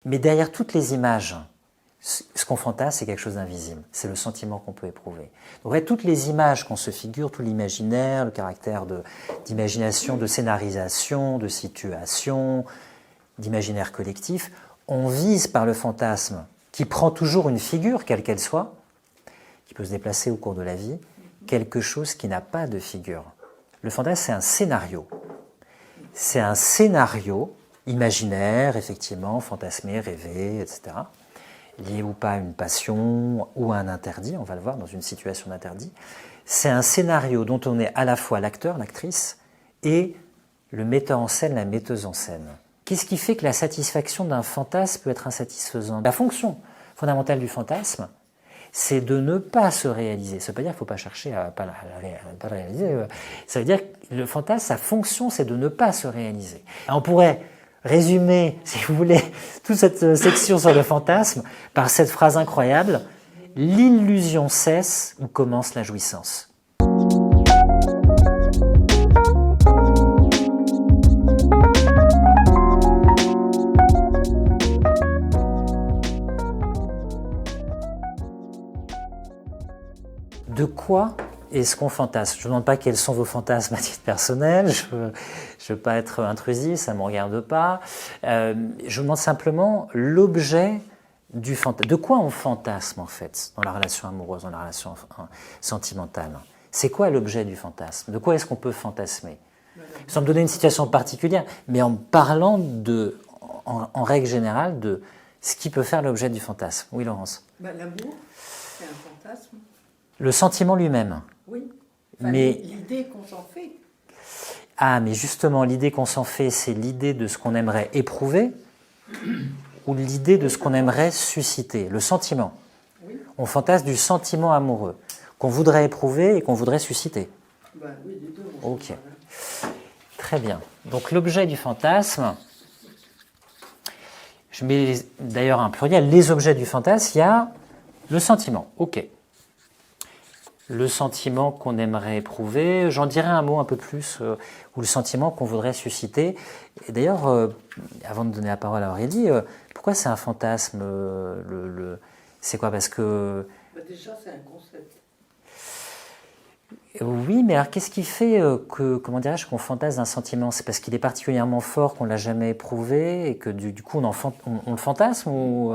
Mais derrière toutes les images, ce qu'on fantasme, c'est quelque chose d'invisible. C'est le sentiment qu'on peut éprouver. Donc, en fait, toutes les images qu'on se figure, tout l'imaginaire, le caractère d'imagination, de scénarisation, de situation, d'imaginaire collectif, on vise par le fantasme, qui prend toujours une figure, quelle qu'elle soit, qui peut se déplacer au cours de la vie, quelque chose qui n'a pas de figure. Le fantasme, c'est un scénario. C'est un scénario imaginaire, effectivement, fantasmé, rêvé, etc., lié ou pas à une passion ou à un interdit, on va le voir dans une situation d'interdit. C'est un scénario dont on est à la fois l'acteur, l'actrice, et le metteur en scène, la metteuse en scène. Qu'est-ce qui fait que la satisfaction d'un fantasme peut être insatisfaisante? La fonction fondamentale du fantasme, c'est de ne pas se réaliser. Ça ne veut pas dire qu'il ne faut pas chercher à ne pas le réaliser. Ça veut dire que le fantasme, sa fonction, c'est de ne pas se réaliser. On pourrait résumer, si vous voulez, toute cette section sur le fantasme par cette phrase incroyable: l'illusion cesse où commence la jouissance. De quoi est-ce qu'on fantasme? Je ne demande pas quels sont vos fantasmes à titre personnel, je ne veux pas être intrusif, ça ne me regarde pas. Je vous demande simplement l'objet du fantasme. De quoi on fantasme en fait dans la relation amoureuse, dans la relation sentimentale? C'est quoi l'objet du fantasme? De quoi est-ce qu'on peut fantasmer? Sans me donner une situation particulière, mais en parlant en règle générale de ce qui peut faire l'objet du fantasme. Oui, Laurence? L'amour, c'est un fantasme. Le sentiment lui-même. Oui, enfin, mais l'idée qu'on s'en fait. Ah, mais justement, l'idée qu'on s'en fait, c'est l'idée de ce qu'on aimerait éprouver ou l'idée de ce qu'on aimerait susciter, le sentiment. Oui. On fantasme du sentiment amoureux qu'on voudrait éprouver et qu'on voudrait susciter. Oui, les deux. Ok. Très bien. Donc l'objet du fantasme, je mets d'ailleurs un pluriel, les objets du fantasme, il y a le sentiment. Ok. Le sentiment qu'on aimerait éprouver, j'en dirais un mot un peu plus, ou le sentiment qu'on voudrait susciter. Et d'ailleurs, avant de donner la parole à Aurélie, pourquoi c'est un fantasme C'est quoi? Parce que... déjà, c'est un concept. Oui, mais alors qu'est-ce qui fait comment dirais-je, qu'on fantasme d'un sentiment? C'est parce qu'il est particulièrement fort, qu'on ne l'a jamais éprouvé, et que du coup on le fantasme ou,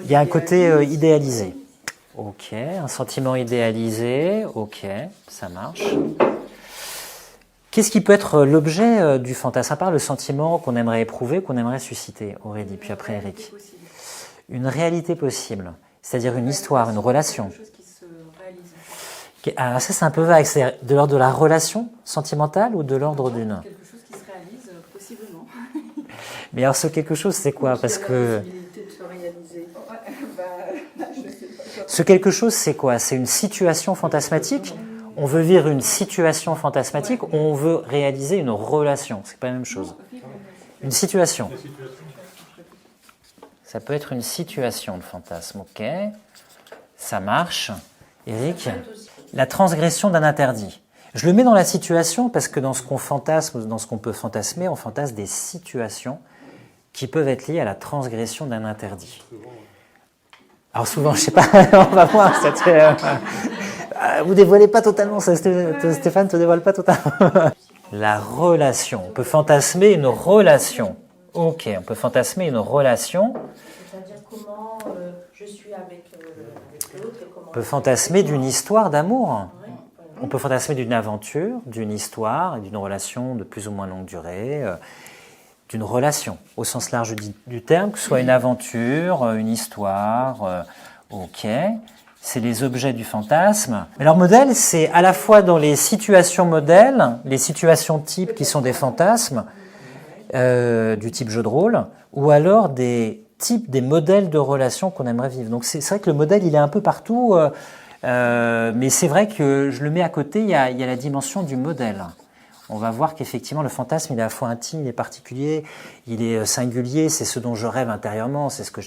il y a un côté idéalisé. Ok, un sentiment idéalisé, ok, ça marche. Qu'est-ce qui peut être l'objet du fantasme, à part le sentiment qu'on aimerait éprouver, qu'on aimerait susciter, Aurélie, puis après Eric? Une réalité possible, c'est-à-dire une histoire, une relation. Quelque chose qui se réalise. Alors ça c'est un peu vague, c'est de l'ordre de la relation sentimentale ou de l'ordre d'une... Quelque chose qui se réalise, possiblement. Mais alors ce quelque chose c'est quoi? Parce que... Ce quelque chose, c'est quoi? C'est une situation fantasmatique? On veut vivre une situation fantasmatique ou on veut réaliser une relation? C'est pas la même chose. Une situation. Ça peut être une situation, le fantasme. Ok, ça marche. Eric? La transgression d'un interdit. Je le mets dans la situation parce que dans ce qu'on fantasme, dans ce qu'on peut fantasmer, on fantasme des situations qui peuvent être liées à la transgression d'un interdit. Alors souvent, je sais pas, on va voir. Vous dévoilez pas totalement, Stéphane te dévoile pas totalement. La relation. On peut fantasmer une relation. Ok, on peut fantasmer une relation. C'est-à-dire comment je suis avec l'autre. On peut fantasmer d'une histoire d'amour. On peut fantasmer d'une aventure, d'une histoire, d'une relation de plus ou moins longue durée. D'une relation, au sens large du terme, que ce soit une aventure, une histoire, ok, c'est les objets du fantasme. Mais leur modèle, c'est à la fois dans les situations modèles, les situations types qui sont des fantasmes, du type jeu de rôle, ou alors des types, des modèles de relations qu'on aimerait vivre. Donc c'est vrai que le modèle, il est un peu partout, mais c'est vrai que je le mets à côté, il y a la dimension du modèle. On va voir qu'effectivement, le fantasme, il est à la fois intime, il est particulier, il est singulier, c'est ce dont je rêve intérieurement, c'est ce que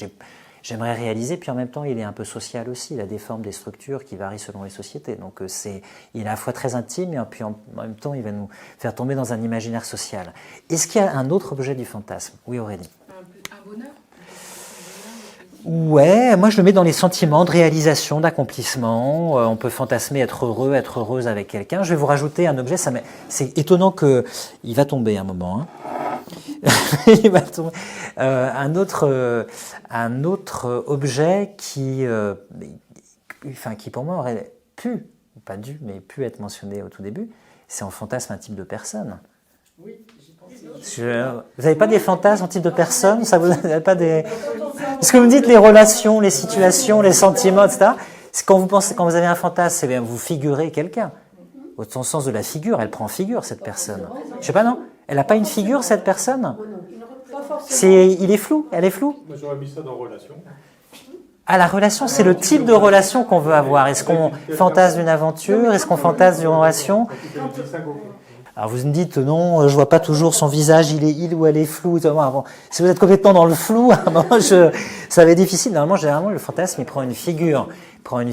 j'aimerais réaliser, puis en même temps, il est un peu social aussi, il a des formes, des structures qui varient selon les sociétés. Donc, il est à la fois très intime, et puis en même temps, il va nous faire tomber dans un imaginaire social. Est-ce qu'il y a un autre objet du fantasme? Oui, Aurélie. Un bonheur? Ouais, moi je le mets dans les sentiments de réalisation, d'accomplissement. On peut fantasmer être heureux, être heureuse avec quelqu'un. Je vais vous rajouter un objet. C'est étonnant que il va tomber un moment. Hein. Il va tomber. Un autre objet qui pour moi aurait pu, pas dû, mais pu être mentionné au tout début. C'est en fantasme un type de personne. Oui, j'y pense. Vous n'avez pas des fantasmes en type de personne? Ça vous n'avez pas des... Parce que vous me dites les relations, les situations, les sentiments, etc. Quand vous avez un fantasme, c'est bien vous figurez quelqu'un. Au sens de la figure, elle prend figure cette personne. Je sais pas, non? Elle n'a pas une figure cette personne? Il est flou, elle est floue. Moi j'aurais mis ça dans relation. Ah, la relation, c'est le type de relation qu'on veut avoir. Est-ce qu'on fantasme d'une aventure? Est-ce qu'on fantasme d'une relation? Alors vous me dites non, je vois pas toujours son visage, il ou elle est flou. Bon, si vous êtes complètement dans le flou, ça va être difficile. Normalement, généralement, le fantasme, il prend une figure. Il prend une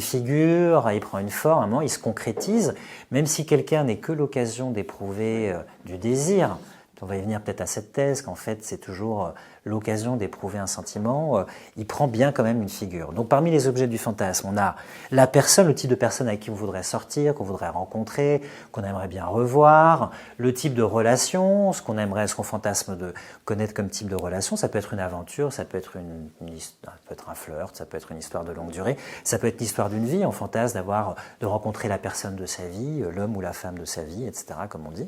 forme, à un moment, il se concrétise, même si quelqu'un n'est que l'occasion d'éprouver du désir. On va y venir peut-être à cette thèse, qu'en fait, c'est toujours l'occasion d'éprouver un sentiment, il prend bien quand même une figure. Donc parmi les objets du fantasme, on a la personne, le type de personne avec qui on voudrait sortir, qu'on voudrait rencontrer, qu'on aimerait bien revoir, le type de relation, ce qu'on fantasme de connaître comme type de relation. Ça peut être une aventure, ça peut être ça peut être un flirt, ça peut être une histoire de longue durée, ça peut être l'histoire d'une vie. On fantasme de rencontrer la personne de sa vie, l'homme ou la femme de sa vie, etc., comme on dit.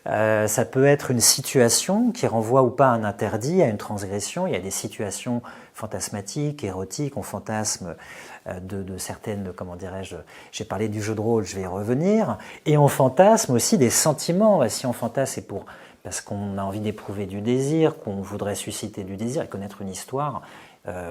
Ça peut être une situation qui renvoie ou pas à un interdit, à une transgression. Il y a des situations fantasmatiques, érotiques, on fantasme de certaines, comment dirais-je, j'ai parlé du jeu de rôle, je vais y revenir, et on fantasme aussi des sentiments. Si on fantasme, c'est parce qu'on a envie d'éprouver du désir, qu'on voudrait susciter du désir et connaître une histoire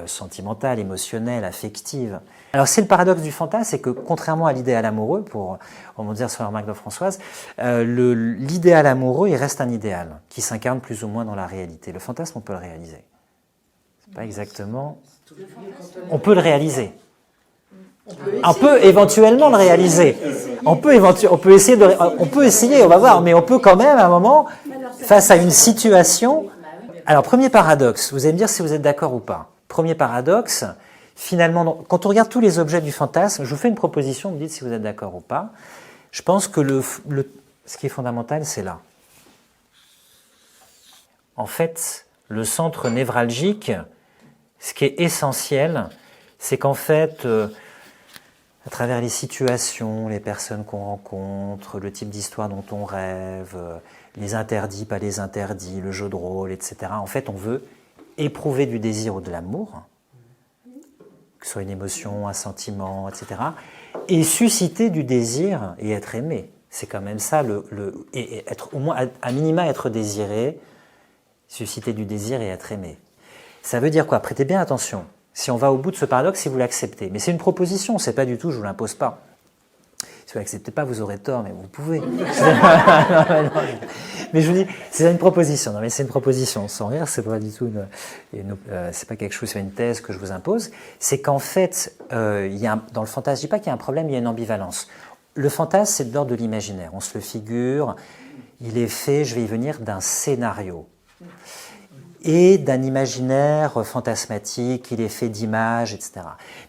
sentimentale, émotionnelle, affective. Alors c'est le paradoxe du fantasme, c'est que contrairement à l'idéal amoureux, pour rebondir sur la remarque de Françoise, l'idéal amoureux, il reste un idéal qui s'incarne plus ou moins dans la réalité. Le fantasme, on peut le réaliser. C'est pas exactement... On peut le réaliser. On peut éventuellement le réaliser. On peut essayer, on va voir, mais on peut quand même à un moment, face à une situation... Alors premier paradoxe, vous allez me dire si vous êtes d'accord ou pas. Premier paradoxe, finalement, quand on regarde tous les objets du fantasme, je vous fais une proposition, vous me dites si vous êtes d'accord ou pas. Je pense que ce qui est fondamental, c'est là. En fait, le centre névralgique, ce qui est essentiel, c'est qu'en fait, à travers les situations, les personnes qu'on rencontre, le type d'histoire dont on rêve, les interdits, pas les interdits, le jeu de rôle, etc. En fait, on veut éprouver du désir ou de l'amour, que ce soit une émotion, un sentiment, etc. Et susciter du désir et être aimé. C'est quand même ça, et être, au moins, à minima, être désiré, susciter du désir et être aimé. Ça veut dire quoi? Prêtez bien attention. Si on va au bout de ce paradoxe, si vous l'acceptez. Mais c'est une proposition, c'est pas du tout, je vous l'impose pas. Si vous l'acceptez pas, vous aurez tort, mais vous pouvez. Mais je vous dis, c'est une proposition. Non, mais c'est une proposition. Sans rire, c'est pas du tout c'est pas quelque chose, c'est une thèse que je vous impose. C'est qu'en fait, dans le fantasme, je dis pas qu'il y a un problème, il y a une ambivalence. Le fantasme, c'est de l'ordre de l'imaginaire. On se le figure, il est fait, je vais y venir, d'un scénario. Et d'un imaginaire fantasmatique, il est fait d'images, etc.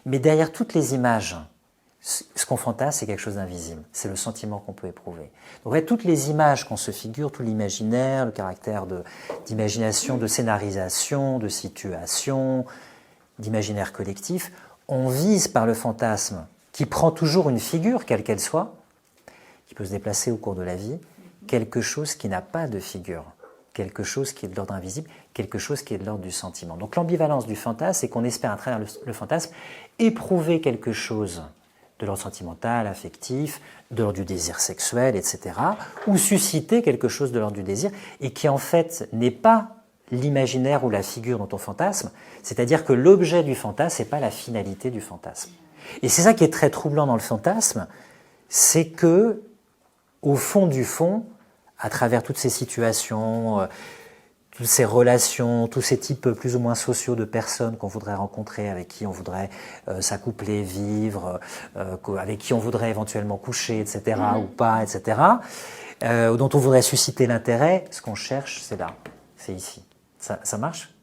Mais derrière toutes les images, ce qu'on fantasme, c'est quelque chose d'invisible. C'est le sentiment qu'on peut éprouver. Donc, toutes les images qu'on se figure, tout l'imaginaire, le caractère d'imagination, de scénarisation, de situation, d'imaginaire collectif, on vise par le fantasme, qui prend toujours une figure, quelle qu'elle soit, qui peut se déplacer au cours de la vie, quelque chose qui n'a pas de figure, quelque chose qui est de l'ordre invisible, quelque chose qui est de l'ordre du sentiment. Donc l'ambivalence du fantasme, c'est qu'on espère à travers le fantasme éprouver quelque chose de l'ordre sentimental, affectif, de l'ordre du désir sexuel, etc., ou susciter quelque chose de l'ordre du désir, et qui en fait n'est pas l'imaginaire ou la figure dont on fantasme, c'est-à-dire que l'objet du fantasme n'est pas la finalité du fantasme. Et c'est ça qui est très troublant dans le fantasme, c'est que, au fond du fond, à travers toutes ces situations, toutes ces relations, tous ces types plus ou moins sociaux de personnes qu'on voudrait rencontrer, avec qui on voudrait s'accoupler, vivre, avec qui on voudrait éventuellement coucher, etc., ou pas, etc., dont on voudrait susciter l'intérêt, ce qu'on cherche, c'est là, c'est ici. Ça marche?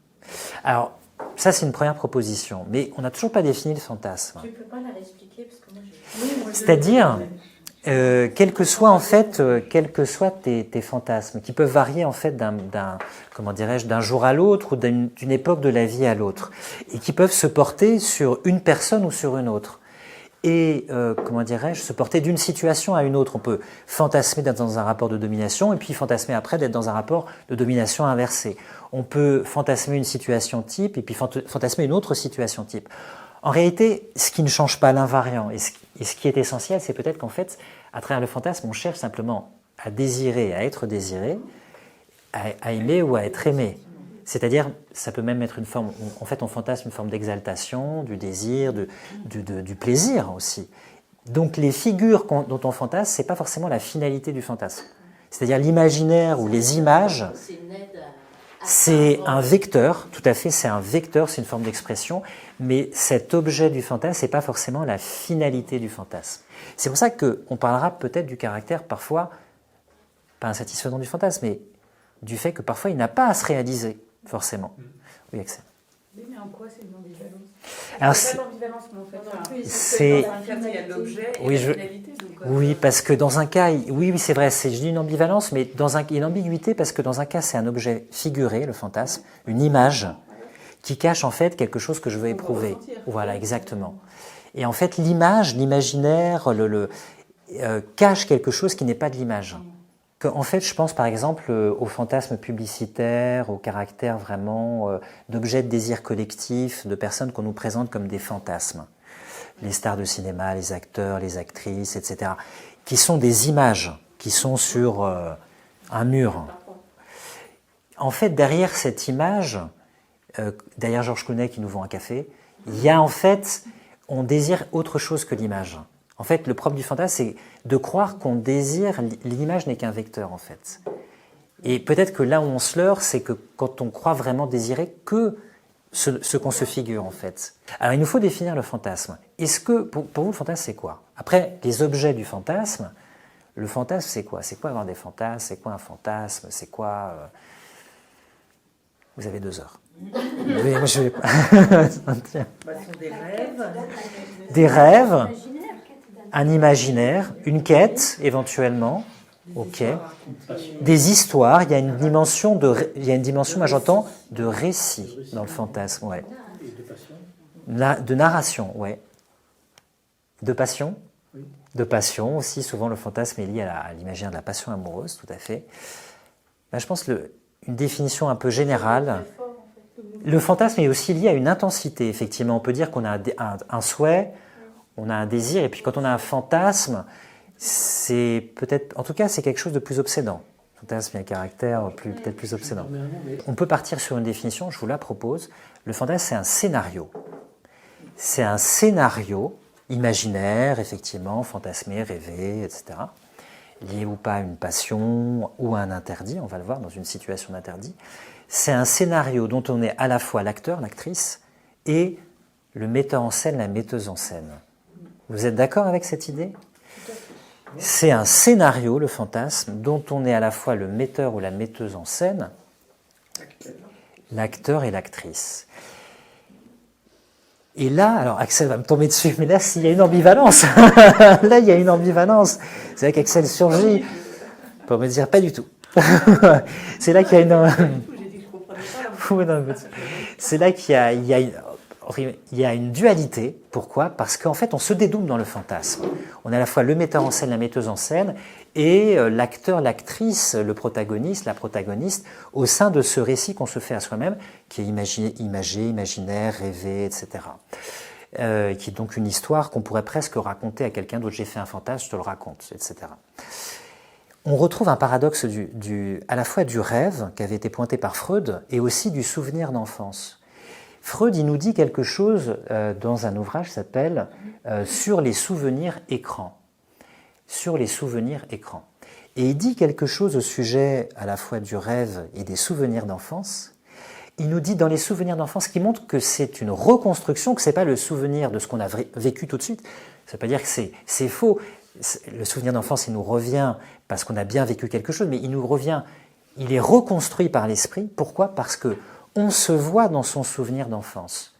Alors, ça c'est une première proposition, mais on n'a toujours pas défini le fantasme. Tu peux pas la réexpliquer parce que moi j'ai... C'est-à-dire, quels que soient en fait, quels que soient tes fantasmes, qui peuvent varier en fait comment dirais-je, d'un jour à l'autre ou d'une époque de la vie à l'autre, et qui peuvent se porter sur une personne ou sur une autre. Et, comment dirais-je, se porter d'une situation à une autre. On peut fantasmer d'être dans un rapport de domination et puis fantasmer après d'être dans un rapport de domination inversée. On peut fantasmer une situation type et puis fantasmer une autre situation type. En réalité, ce qui ne change pas l'invariant et ce qui est essentiel, c'est peut-être qu'en fait, à travers le fantasme, on cherche simplement à désirer, à être désiré, à aimer ou à être aimé. C'est-à-dire, ça peut même être une forme, en fait, on fantasme une forme d'exaltation, du désir, du plaisir aussi. Donc, les figures dont on fantasme, c'est pas forcément la finalité du fantasme. C'est-à-dire l'imaginaire ou les images, c'est un vecteur, tout à fait, c'est un vecteur, c'est une forme d'expression, mais cet objet du fantasme, c'est pas forcément la finalité du fantasme. C'est pour ça qu'on parlera peut-être du caractère parfois, pas insatisfaisant du fantasme, mais du fait que parfois il n'a pas à se réaliser, forcément. Oui, Axel. Oui, mais en quoi c'est une ambivalence? Alors, C'est pas l'ambivalence, mais en fait, c'est... dans un cas, il y a l'objet et Oui, la finalité. Donc, oui, parce que dans un cas, oui, c'est vrai, je dis une ambivalence, mais il y a une ambiguïté parce que dans un cas, c'est un objet figuré, le fantasme, une image, qui cache en fait quelque chose que je veux éprouver. Voilà, exactement. Et en fait, l'image, l'imaginaire, cache quelque chose qui n'est pas de l'image. En fait, je pense par exemple au fantasme publicitaire, au caractère vraiment d'objets de désir collectif, de personnes qu'on nous présente comme des fantasmes. Les stars de cinéma, les acteurs, les actrices, etc., qui sont des images, qui sont sur un mur. En fait, derrière cette image, derrière Georges Clooney qui nous vend un café, il y a en fait, on désire autre chose que l'image. En fait, le propre du fantasme, c'est de croire qu'on désire, l'image n'est qu'un vecteur en fait. Et peut-être que là où on se leurre, c'est que quand on croit vraiment désirer que ce qu'on se figure en fait. Alors il nous faut définir le fantasme. Est-ce que, pour vous, le fantasme c'est quoi? Après, les objets du fantasme, le fantasme c'est quoi? C'est quoi avoir des fantasmes? C'est quoi un fantasme? C'est quoi... Vous avez 2 heures. Oui, moi, je vais pas... ce sont des rêves. Des rêves, un imaginaire, une quête éventuellement, ok. Des histoires, il y a une dimension moi j'entends, de récit dans le fantasme, ouais. De narration, ouais. De passion, de passion aussi, souvent le fantasme est lié à l'imaginaire de la passion amoureuse, tout à fait. Là, je pense une définition un peu générale. Le fantasme est aussi lié à une intensité, effectivement. On peut dire qu'on a un souhait, on a un désir, et puis quand on a un fantasme, c'est peut-être, en tout cas, c'est quelque chose de plus obsédant. Le fantasme a un caractère peut-être plus obsédant. On peut partir sur une définition, je vous la propose. Le fantasme, c'est un scénario. C'est un scénario imaginaire, effectivement, fantasmé, rêvé, etc. Lié ou pas à une passion ou à un interdit, on va le voir dans une situation d'interdit. C'est un scénario dont on est à la fois l'acteur, l'actrice, et le metteur en scène, la metteuse en scène. Vous êtes d'accord avec cette idée? C'est un scénario, le fantasme, dont on est à la fois le metteur ou la metteuse en scène, l'acteur et l'actrice. Et là, alors Axel va me tomber dessus, mais là, il y a une ambivalence. Là, il y a une ambivalence. C'est là qu'Axel surgit pour me dire pas du tout. C'est là qu'il y a une... C'est là qu'il y a une dualité. Pourquoi? Parce qu'en fait, on se dédouble dans le fantasme. On a à la fois le metteur en scène, la metteuse en scène, et l'acteur, l'actrice, le protagoniste, la protagoniste, au sein de ce récit qu'on se fait à soi-même, qui est imagé, imaginaire, rêvé, etc. Qui est donc une histoire qu'on pourrait presque raconter à quelqu'un d'autre. J'ai fait un fantasme, je te le raconte, etc. On retrouve un paradoxe à la fois du rêve, qui avait été pointé par Freud, et aussi du souvenir d'enfance. Freud, il nous dit quelque chose dans un ouvrage qui s'appelle « Sur les souvenirs écrans ». Sur les souvenirs écrans. Et il dit quelque chose au sujet à la fois du rêve et des souvenirs d'enfance. Il nous dit dans les souvenirs d'enfance qui montre que c'est une reconstruction, que ce n'est pas le souvenir de ce qu'on a vécu tout de suite. Ça ne veut pas dire que c'est faux. Le souvenir d'enfance, il nous revient parce qu'on a bien vécu quelque chose, mais il nous revient, il est reconstruit par l'esprit. Pourquoi? Parce que on se voit dans son souvenir d'enfance,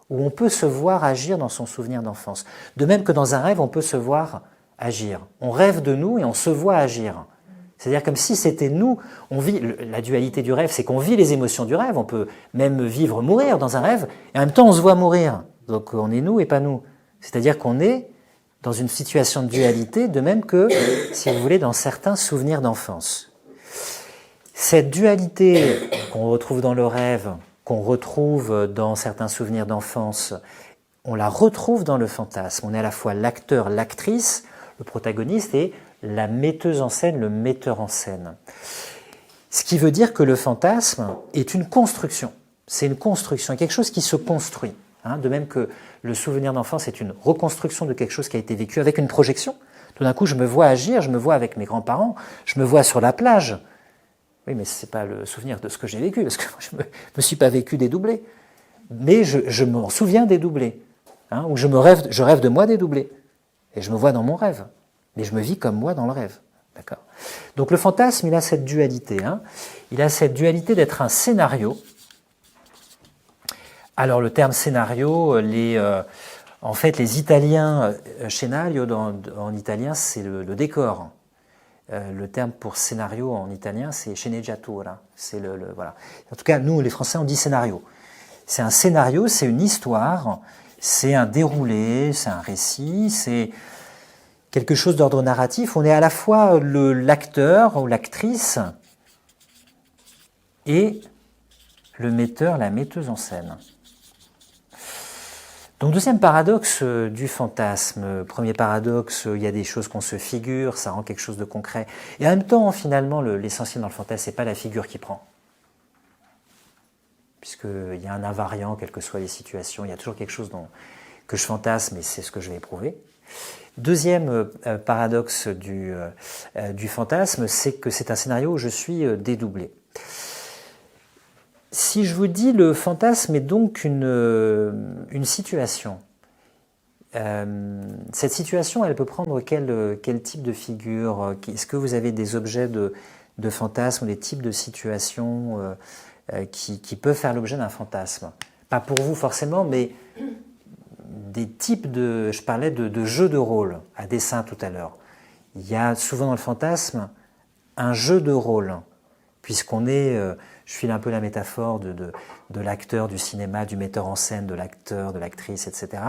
ou on peut se voir agir dans son souvenir d'enfance. De même que dans un rêve, on peut se voir agir. On rêve de nous et on se voit agir. C'est-à-dire comme si c'était nous, on vit, la dualité du rêve, c'est qu'on vit les émotions du rêve, on peut même vivre, mourir dans un rêve, et en même temps on se voit mourir. Donc on est nous et pas nous. C'est-à-dire qu'on est dans une situation de dualité, de même que, si vous voulez, dans certains souvenirs d'enfance. Cette dualité qu'on retrouve dans le rêve, qu'on retrouve dans certains souvenirs d'enfance, on la retrouve dans le fantasme. On est à la fois l'acteur, l'actrice, le protagoniste et la metteuse en scène, le metteur en scène. Ce qui veut dire que le fantasme est une construction. C'est une construction, quelque chose qui se construit. De même que le souvenir d'enfance est une reconstruction de quelque chose qui a été vécu avec une projection. Tout d'un coup, je me vois agir, je me vois avec mes grands-parents, je me vois sur la plage. Oui, mais ce n'est pas le souvenir de ce que j'ai vécu, parce que je ne me suis pas vécu dédoublé. Mais je m'en souviens dédoublé. Ou je rêve de moi dédoublé. Et je me vois dans mon rêve. Mais je me vis comme moi dans le rêve. D'accord ? Donc le fantasme, il a cette dualité. Il a cette dualité d'être un scénario. Alors le terme scénario, en fait les Italiens, scenario en italien c'est le décor. Le terme pour scénario en italien c'est sceneggiatura. C'est voilà. En tout cas nous les Français on dit scénario. C'est un scénario, c'est une histoire, c'est un déroulé, c'est un récit, c'est quelque chose d'ordre narratif. On est à la fois l'acteur ou l'actrice et le metteur, la metteuse en scène. Donc deuxième paradoxe du fantasme. Premier paradoxe, il y a des choses qu'on se figure, ça rend quelque chose de concret. Et en même temps, finalement, l'essentiel dans le fantasme, c'est pas la figure qui prend. Puisqu'il y a un invariant, quelles que soient les situations, il y a toujours quelque chose que je fantasme et c'est ce que je vais éprouver. Deuxième paradoxe du fantasme, c'est que c'est un scénario où je suis dédoublé. Si je vous dis le fantasme est donc une situation, cette situation, elle peut prendre quel type de figure? Est-ce que vous avez des objets de fantasme ou des types de situations qui peuvent faire l'objet d'un fantasme? Pas pour vous forcément, mais des types je parlais de jeux de rôle à dessein tout à l'heure. Il y a souvent dans le fantasme un jeu de rôle, puisqu'on est... je file un peu la métaphore de l'acteur du cinéma, du metteur en scène, de l'acteur, de l'actrice, etc.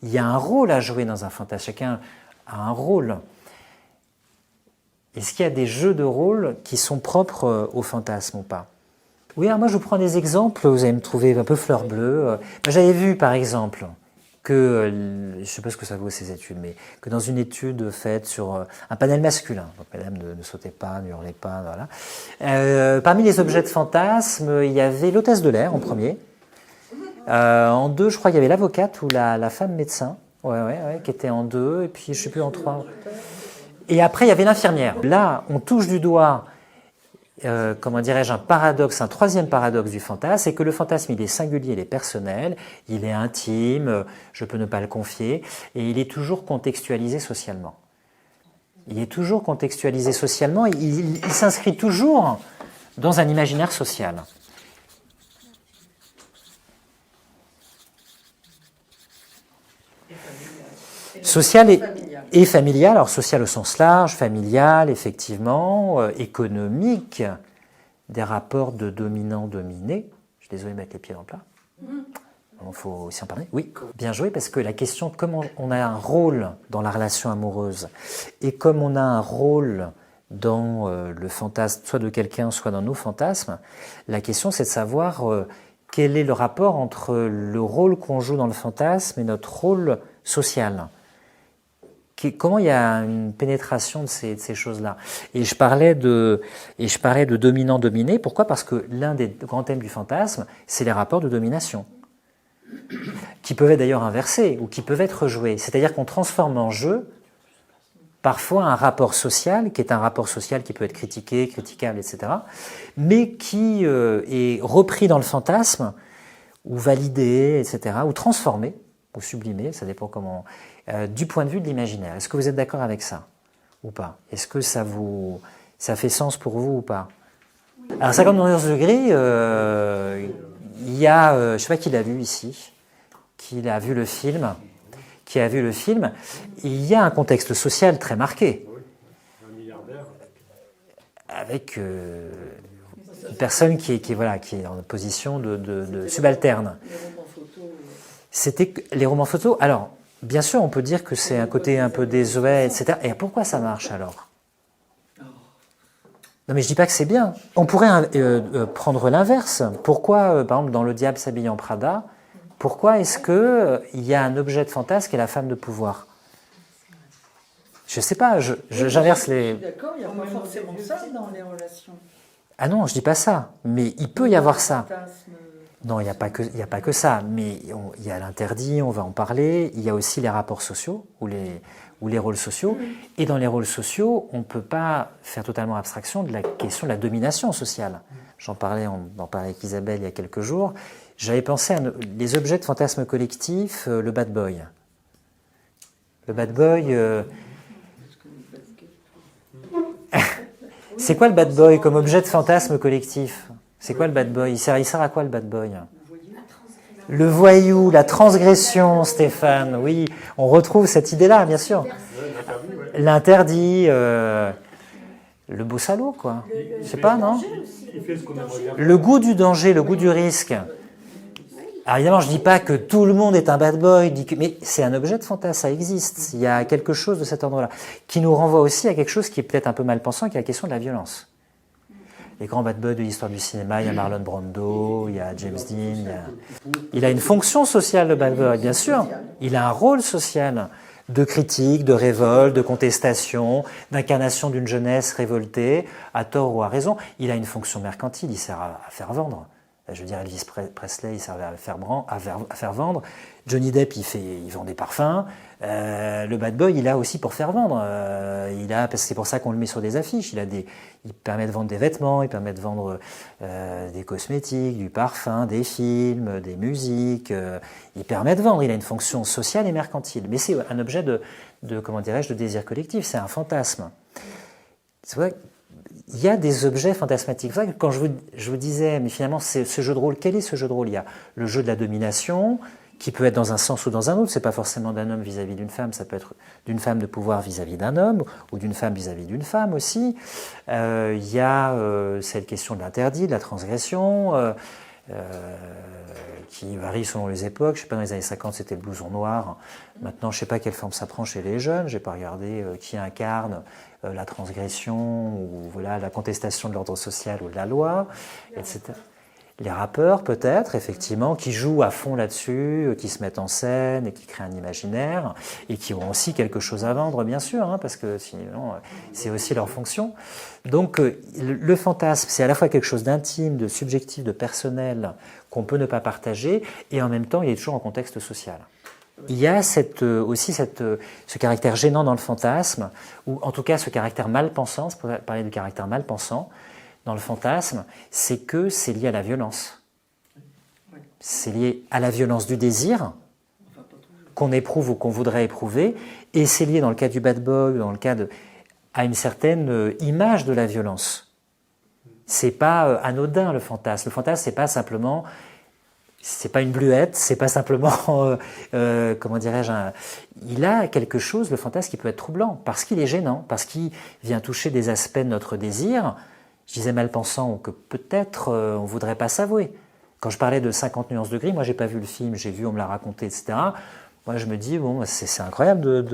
Il y a un rôle à jouer dans un fantasme. Chacun a un rôle. Est-ce qu'il y a des jeux de rôle qui sont propres au fantasme ou pas? Oui, alors moi je vous prends des exemples, vous allez me trouver un peu fleur bleue. J'avais vu par exemple que, je ne sais pas ce que ça vaut ces études, mais que dans une étude faite sur un panel masculin, donc mesdames ne sautez pas, ne hurlez pas, voilà. Parmi les objets de fantasme, il y avait l'hôtesse de l'air en premier. En deux, je crois qu'il y avait l'avocate ou la femme médecin, qui était en deux, et puis je ne sais plus en trois. Et après, il y avait l'infirmière. Là, on touche du doigt, comment dirais-je, un paradoxe, un troisième paradoxe du fantasme, c'est que le fantasme, il est singulier, il est personnel, il est intime, je peux ne pas le confier, et il est toujours contextualisé socialement. Il est toujours contextualisé socialement, il s'inscrit toujours dans un imaginaire social. Social et familial, alors social au sens large, familial, effectivement, économique, des rapports de dominant-dominé. Je suis désolé de mettre les pieds dans le plat. Il faut aussi en parler. Oui, bien joué, parce que la question, comme on a un rôle dans la relation amoureuse, et comme on a un rôle dans le fantasme, soit de quelqu'un, soit dans nos fantasmes, la question c'est de savoir quel est le rapport entre le rôle qu'on joue dans le fantasme et notre rôle social. Comment il y a une pénétration de ces choses-là. Et je parlais de dominant-dominé. Pourquoi? Parce que l'un des grands thèmes du fantasme, c'est les rapports de domination, qui peuvent être d'ailleurs inversés ou qui peuvent être joués. C'est-à-dire qu'on transforme en jeu parfois un rapport social, qui est un rapport social qui peut être critiqué, critiquable, etc., mais qui est repris dans le fantasme, ou validé, etc., ou transformé, ou sublimé, ça dépend comment... du point de vue de l'imaginaire. Est-ce que vous êtes d'accord avec ça ou pas? Est-ce que ça fait sens pour vous ou pas? Alors 50 degrés, il y a, je ne sais pas qui l'a vu ici, qui a vu le film, il y a un contexte social très marqué. Un milliardaire. Avec une personne qui est en position de subalterne. Les romans photos. C'était les romans photos. Alors, bien sûr, on peut dire que c'est un côté un peu désuet, etc. Et pourquoi ça marche alors? Non, mais je dis pas que c'est bien. On pourrait prendre l'inverse. Pourquoi, par exemple, dans Le Diable s'habille en Prada, pourquoi est-ce que il y a un objet de fantasme qui est la femme de pouvoir? Je sais pas. J'inverse les. D'accord, il n'y a pas forcément ça dans les relations. Ah non, je dis pas ça. Mais il peut y avoir ça. Fantasme. Non, il n'y a pas que ça. Mais il y a l'interdit, on va en parler. Il y a aussi les rapports sociaux ou les rôles sociaux. Et dans les rôles sociaux, on ne peut pas faire totalement abstraction de la question de la domination sociale. J'en parlais avec Isabelle il y a quelques jours. J'avais pensé à les objets de fantasme collectif, le bad boy. Le bad boy... C'est quoi le bad boy comme objet de fantasme collectif? C'est quoi le bad boy? Il sert à quoi le bad boy? Le voyou, la transgression, Stéphane, oui, on retrouve cette idée-là, bien sûr. L'interdit, le beau salaud, quoi. Je sais pas, non? Il fait ce qu'on aimerait bien. Le goût du danger, le goût du risque. Alors évidemment, je dis pas que tout le monde est un bad boy, mais c'est un objet de fantasme, ça existe. Il y a quelque chose de cet ordre-là, qui nous renvoie aussi à quelque chose qui est peut-être un peu mal pensant, qui est la question de la violence. Les grands bad boys de l'histoire du cinéma, il y a Marlon Brando, il y a James Dean. Il a une fonction sociale, le bad boy, bien sûr. Il a un rôle social de critique, de révolte, de contestation, d'incarnation d'une jeunesse révoltée, à tort ou à raison. Il a une fonction mercantile, il sert à faire vendre. Je veux dire, Elvis Presley, il servait à faire vendre. Johnny Depp, il vend des parfums. Le bad boy, il a aussi pour faire vendre. Parce que c'est pour ça qu'on le met sur des affiches. Il permet de vendre des vêtements, il permet de vendre des cosmétiques, du parfum, des films, des musiques. Il permet de vendre. Il a une fonction sociale et mercantile. Mais c'est un objet de désir collectif. C'est un fantasme. C'est vrai. Il y a des objets fantasmatiques. C'est vrai que quand je vous disais, mais finalement, ce jeu de rôle, quel est ce jeu de rôle? Il y a le jeu de la domination, qui peut être dans un sens ou dans un autre. C'est pas forcément d'un homme vis-à-vis d'une femme, ça peut être d'une femme de pouvoir vis-à-vis d'un homme, ou d'une femme vis-à-vis d'une femme aussi. Il y a cette question de l'interdit, de la transgression, qui varie selon les époques. Je sais pas, dans les années 50, c'était le blouson noir. Maintenant, je sais pas quelle forme ça prend chez les jeunes. J'ai pas regardé qui incarne la transgression ou voilà la contestation de l'ordre social ou de la loi, etc. Les rappeurs, peut-être, effectivement, qui jouent à fond là-dessus, qui se mettent en scène et qui créent un imaginaire et qui ont aussi quelque chose à vendre, bien sûr, hein, parce que sinon, c'est aussi leur fonction. Donc, le fantasme, c'est à la fois quelque chose d'intime, de subjectif, de personnel qu'on peut ne pas partager et en même temps, il est toujours en contexte social. Il y a aussi ce caractère gênant dans le fantasme, ou en tout cas ce caractère mal pensant, pour parler du caractère mal pensant, dans le fantasme, c'est que c'est lié à la violence. C'est lié à la violence du désir qu'on éprouve ou qu'on voudrait éprouver, et c'est lié dans le cas du bad boy, dans le cas à une certaine image de la violence. C'est pas anodin le fantasme. Le fantasme, c'est pas simplement... C'est pas une bluette, c'est pas simplement, comment dirais-je, il a quelque chose, le fantasme, qui peut être troublant, parce qu'il est gênant, parce qu'il vient toucher des aspects de notre désir, je disais mal pensant, ou que peut-être on voudrait pas s'avouer. Quand je parlais de 50 nuances de gris, moi j'ai pas vu le film, j'ai vu, on me l'a raconté, etc. Moi je me dis, bon, c'est incroyable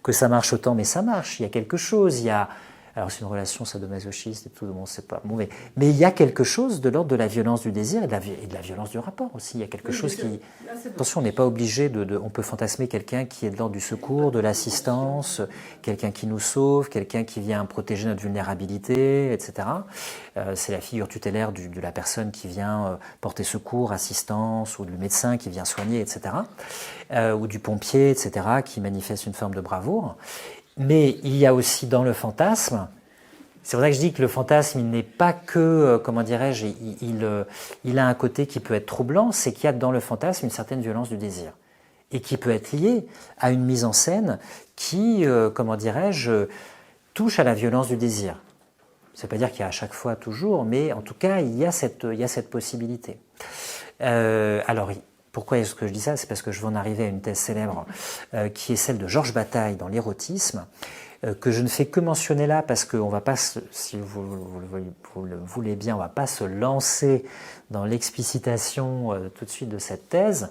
que ça marche autant, mais ça marche, il y a quelque chose, il y a... Alors c'est une relation sadomasochiste et tout, bon, c'est pas... Bon, mais il y a quelque chose de l'ordre de la violence du désir et de la violence du rapport aussi. Il y a quelque chose qui... Attention, on n'est pas obligé on peut fantasmer quelqu'un qui est de l'ordre du secours, de l'assistance, quelqu'un qui nous sauve, quelqu'un qui vient protéger notre vulnérabilité, etc. C'est la figure tutélaire de la personne qui vient porter secours, assistance, ou du médecin qui vient soigner, etc. Ou du pompier, etc., qui manifeste une forme de bravoure. Mais il y a aussi dans le fantasme, c'est pour ça que je dis que le fantasme, il n'est pas que, comment dirais-je, il a un côté qui peut être troublant, c'est qu'il y a dans le fantasme une certaine violence du désir. Et qui peut être liée à une mise en scène qui, comment dirais-je, touche à la violence du désir. Ça ne veut pas dire qu'il y a à chaque fois toujours, mais en tout cas, il y a cette possibilité. Alors, pourquoi est-ce que je dis ça? C'est parce que je vais en arriver à une thèse célèbre qui est celle de Georges Bataille dans l'érotisme, que je ne fais que mentionner là parce qu'on va pas, si vous le voulez bien, on va pas se lancer dans l'explicitation tout de suite de cette thèse,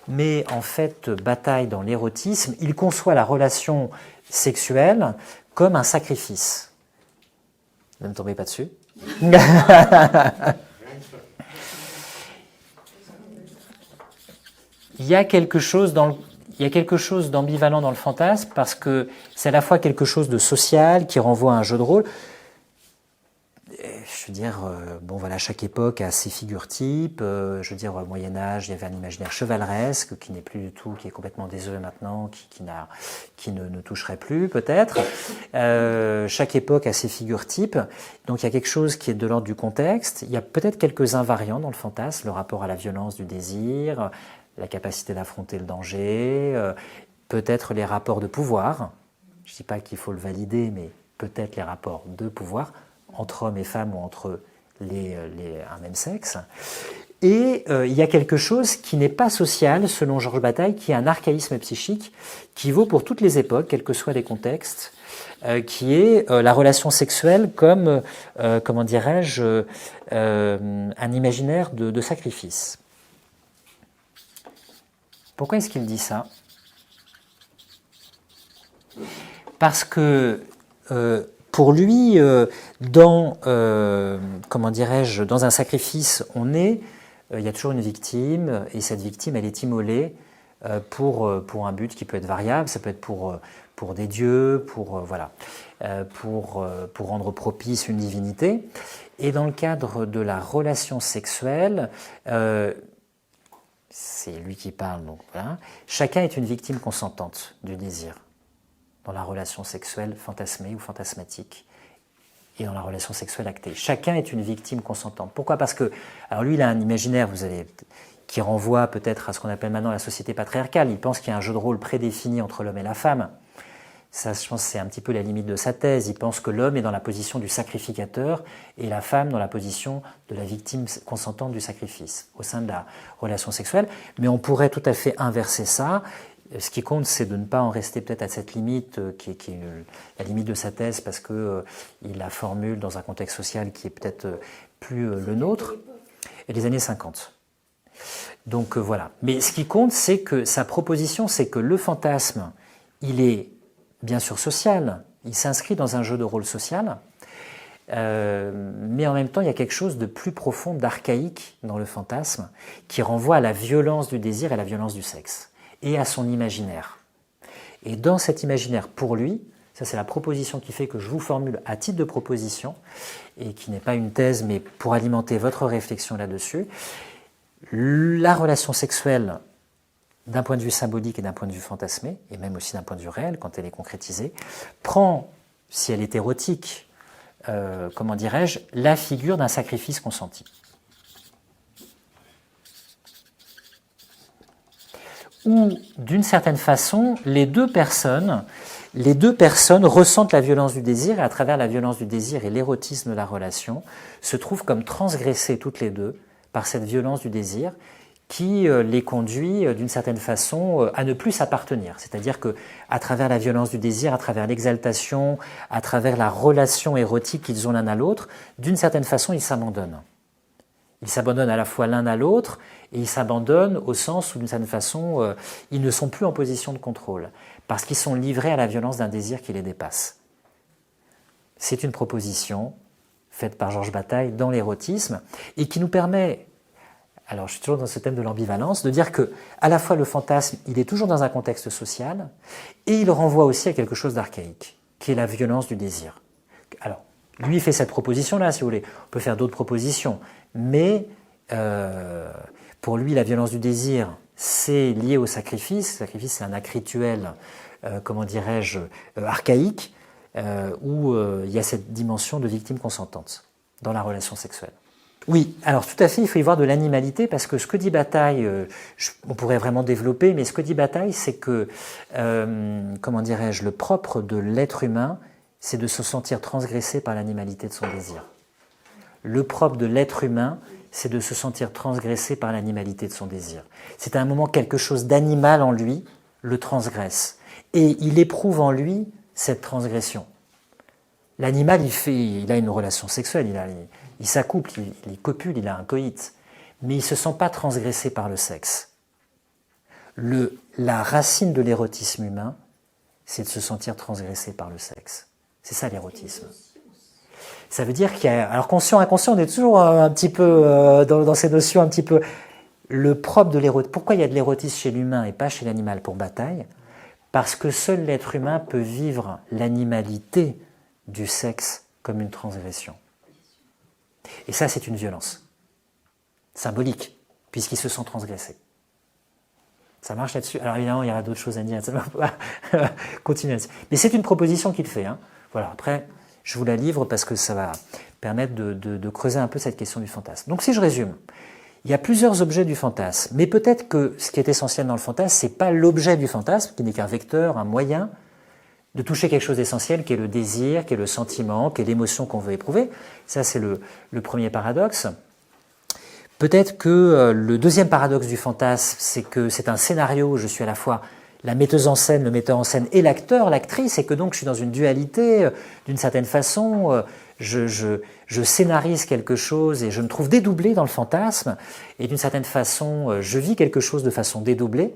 mais en fait, Bataille dans l'érotisme, il conçoit la relation sexuelle comme un sacrifice. Ne me tombez pas dessus. Il y a quelque chose d'ambivalent dans le fantasme parce que c'est à la fois quelque chose de social qui renvoie à un jeu de rôle. Je veux dire, bon voilà, chaque époque a ses figures types. Je veux dire, au Moyen-Âge, il y avait un imaginaire chevaleresque qui n'est plus du tout, qui est complètement désuet maintenant, qui ne toucherait plus peut-être. Chaque époque a ses figures types. Donc il y a quelque chose qui est de l'ordre du contexte. Il y a peut-être quelques invariants dans le fantasme, le rapport à la violence du désir, la capacité d'affronter le danger, peut-être les rapports de pouvoir. Je ne dis pas qu'il faut le valider, mais peut-être les rapports de pouvoir entre hommes et femmes ou entre un même sexe. Et il y a quelque chose qui n'est pas social, selon Georges Bataille, qui est un archaïsme psychique qui vaut pour toutes les époques, quels que soient les contextes, qui est la relation sexuelle comme, comment dirais-je, un imaginaire de sacrifice. Pourquoi est-ce qu'il dit ça? Parce que pour lui, comment dirais-je, dans un sacrifice, il y a toujours une victime, et cette victime, elle est immolée pour un but qui peut être variable. Ça peut être pour des dieux, pour rendre propice une divinité. Et dans le cadre de la relation sexuelle, c'est lui qui parle, donc voilà. Chacun est une victime consentante du désir dans la relation sexuelle fantasmée ou fantasmatique et dans la relation sexuelle actée. Chacun est une victime consentante. Pourquoi? Parce que, alors lui, il a un imaginaire, qui renvoie peut-être à ce qu'on appelle maintenant la société patriarcale. Il pense qu'il y a un jeu de rôle prédéfini entre l'homme et la femme. Ça, je pense, c'est un petit peu la limite de sa thèse. Il pense que l'homme est dans la position du sacrificateur et la femme dans la position de la victime consentante du sacrifice au sein de la relation sexuelle. Mais on pourrait tout à fait inverser ça. Ce qui compte, c'est de ne pas en rester peut-être à cette limite qui est la limite de sa thèse parce qu'il la formule dans un contexte social qui est peut-être plus le nôtre, et les années 50. Donc voilà. Mais ce qui compte, c'est que sa proposition, c'est que le fantasme, il est bien sûr social, il s'inscrit dans un jeu de rôle social, mais en même temps, il y a quelque chose de plus profond, d'archaïque dans le fantasme, qui renvoie à la violence du désir et à la violence du sexe, et à son imaginaire. Et dans cet imaginaire, pour lui, ça c'est la proposition qui fait que je vous formule à titre de proposition, et qui n'est pas une thèse, mais pour alimenter votre réflexion là-dessus, la relation sexuelle, d'un point de vue symbolique et d'un point de vue fantasmé, et même aussi d'un point de vue réel, quand elle est concrétisée, prend, si elle est érotique, comment dirais-je, la figure d'un sacrifice consenti. Où, d'une certaine façon, les deux personnes ressentent la violence du désir, et à travers la violence du désir et l'érotisme de la relation, se trouvent comme transgressées toutes les deux par cette violence du désir, qui les conduit d'une certaine façon à ne plus s'appartenir. C'est-à-dire qu'à travers la violence du désir, à travers l'exaltation, à travers la relation érotique qu'ils ont l'un à l'autre, d'une certaine façon, ils s'abandonnent. Ils s'abandonnent à la fois l'un à l'autre, et ils s'abandonnent au sens où, d'une certaine façon, ils ne sont plus en position de contrôle, parce qu'ils sont livrés à la violence d'un désir qui les dépasse. C'est une proposition faite par Georges Bataille dans l'érotisme, et qui nous permet... Alors, je suis toujours dans ce thème de l'ambivalence, de dire que, à la fois, le fantasme, il est toujours dans un contexte social, et il renvoie aussi à quelque chose d'archaïque, qui est la violence du désir. Alors, lui fait cette proposition-là, si vous voulez. On peut faire d'autres propositions, mais pour lui, la violence du désir, c'est lié au sacrifice. Le sacrifice, c'est un acte rituel, comment dirais-je, archaïque, où il y a cette dimension de victime consentante dans la relation sexuelle. Oui, alors tout à fait, il faut y voir de l'animalité, parce que ce que dit Bataille, on pourrait vraiment développer, mais ce que dit Bataille, c'est que, comment dirais-je, le propre de l'être humain, c'est de se sentir transgressé par l'animalité de son désir. Le propre de l'être humain, c'est de se sentir transgressé par l'animalité de son désir. C'est à un moment quelque chose d'animal en lui le transgresse. Et il éprouve en lui cette transgression. L'animal, il a une relation sexuelle, il s'accouple, il copule, il a un coït. Mais il ne se sent pas transgressé par le sexe. La racine de l'érotisme humain, c'est de se sentir transgressé par le sexe. C'est ça l'érotisme. Ça veut dire qu'il y a... Alors conscient, inconscient, on est toujours un petit peu dans ces notions un petit peu... Le propre de l'érotisme... Pourquoi il y a de l'érotisme chez l'humain et pas chez l'animal pour Bataille? Parce que seul l'être humain peut vivre l'animalité du sexe comme une transgression. Et ça, c'est une violence symbolique, puisqu'il se sent transgressé. Ça marche là-dessus. Alors évidemment, il y aura d'autres choses à dire, ça va pas continuer là-dessus. Mais c'est une proposition qu'il fait. Hein. Voilà. Après, je vous la livre parce que ça va permettre de creuser un peu cette question du fantasme. Donc si je résume, il y a plusieurs objets du fantasme, mais peut-être que ce qui est essentiel dans le fantasme, c'est pas l'objet du fantasme, qui n'est qu'un vecteur, un moyen de toucher quelque chose d'essentiel, qui est le désir, qui est le sentiment, qui est l'émotion qu'on veut éprouver. Ça, c'est le premier paradoxe. Peut-être que le deuxième paradoxe du fantasme, c'est que c'est un scénario où je suis à la fois la metteuse en scène, le metteur en scène et l'acteur, l'actrice, et que donc je suis dans une dualité, d'une certaine façon, je scénarise quelque chose et je me trouve dédoublé dans le fantasme, et d'une certaine façon, je vis quelque chose de façon dédoublée.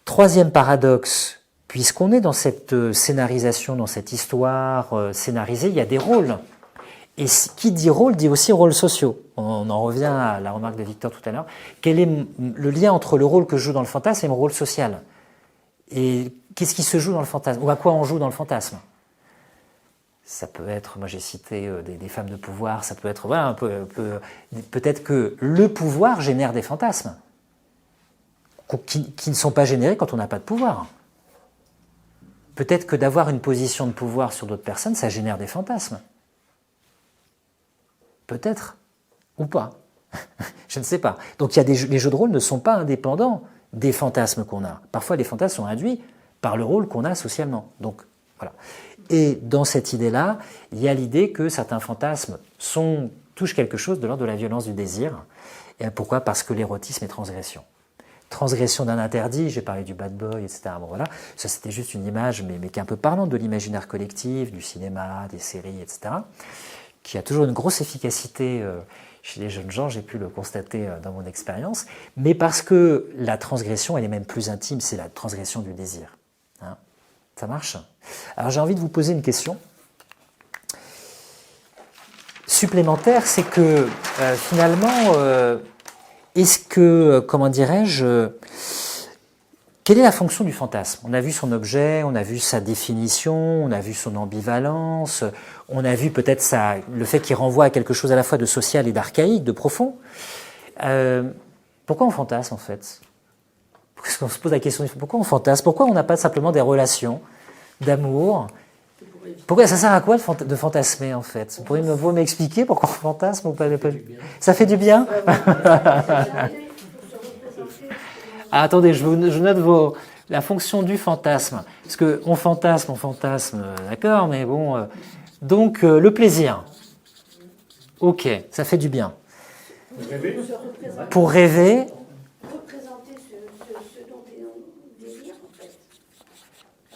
Troisième paradoxe, puisqu'on est dans cette scénarisation, dans cette histoire scénarisée, il y a des rôles. Et qui dit rôle, dit aussi rôles sociaux. On en revient à la remarque de Victor tout à l'heure. Quel est le lien entre le rôle que je joue dans le fantasme et mon rôle social? Et qu'est-ce qui se joue dans le fantasme? Ou à quoi on joue dans le fantasme? Ça peut être, moi j'ai cité des femmes de pouvoir, ça peut être, voilà, peut-être que le pouvoir génère des fantasmes qui ne sont pas générés quand on n'a pas de pouvoir. Peut-être que d'avoir une position de pouvoir sur d'autres personnes, ça génère des fantasmes. Peut-être, ou pas. Je ne sais pas. Donc les jeux de rôle ne sont pas indépendants des fantasmes qu'on a. Parfois, les fantasmes sont induits par le rôle qu'on a socialement. Donc, voilà. Et dans cette idée-là, il y a l'idée que certains fantasmes touchent quelque chose de l'ordre de la violence du désir. Et pourquoi? Parce que l'érotisme est transgression. Transgression d'un interdit, j'ai parlé du bad boy, etc. Bon, voilà. Ça, c'était juste une image, mais qui est un peu parlante de l'imaginaire collectif, du cinéma, des séries, etc., qui a toujours une grosse efficacité chez les jeunes gens, j'ai pu le constater dans mon expérience, mais parce que la transgression, elle est même plus intime, c'est la transgression du désir. Hein? Ça marche? Alors j'ai envie de vous poser une question supplémentaire, c'est que finalement, est-ce que, comment dirais-je, quelle est la fonction du fantasme? On a vu son objet, on a vu sa définition, on a vu son ambivalence, on a vu peut-être le fait qu'il renvoie à quelque chose à la fois de social et d'archaïque, de profond. Pourquoi on fantasme en fait? Parce qu'on se pose la question, pourquoi on fantasme? Pourquoi on n'a pas simplement des relations d'amour? Pourquoi ça sert à quoi de fantasmer en fait? Vous pourriez m'expliquer pourquoi on fantasme ou pas? Ça fait du bien? Ah, attendez, je note la fonction du fantasme. Parce qu'on fantasme, d'accord, mais bon... donc, le plaisir. Ok, ça fait du bien. Pour rêver... Représenter ce dont on désire, en fait.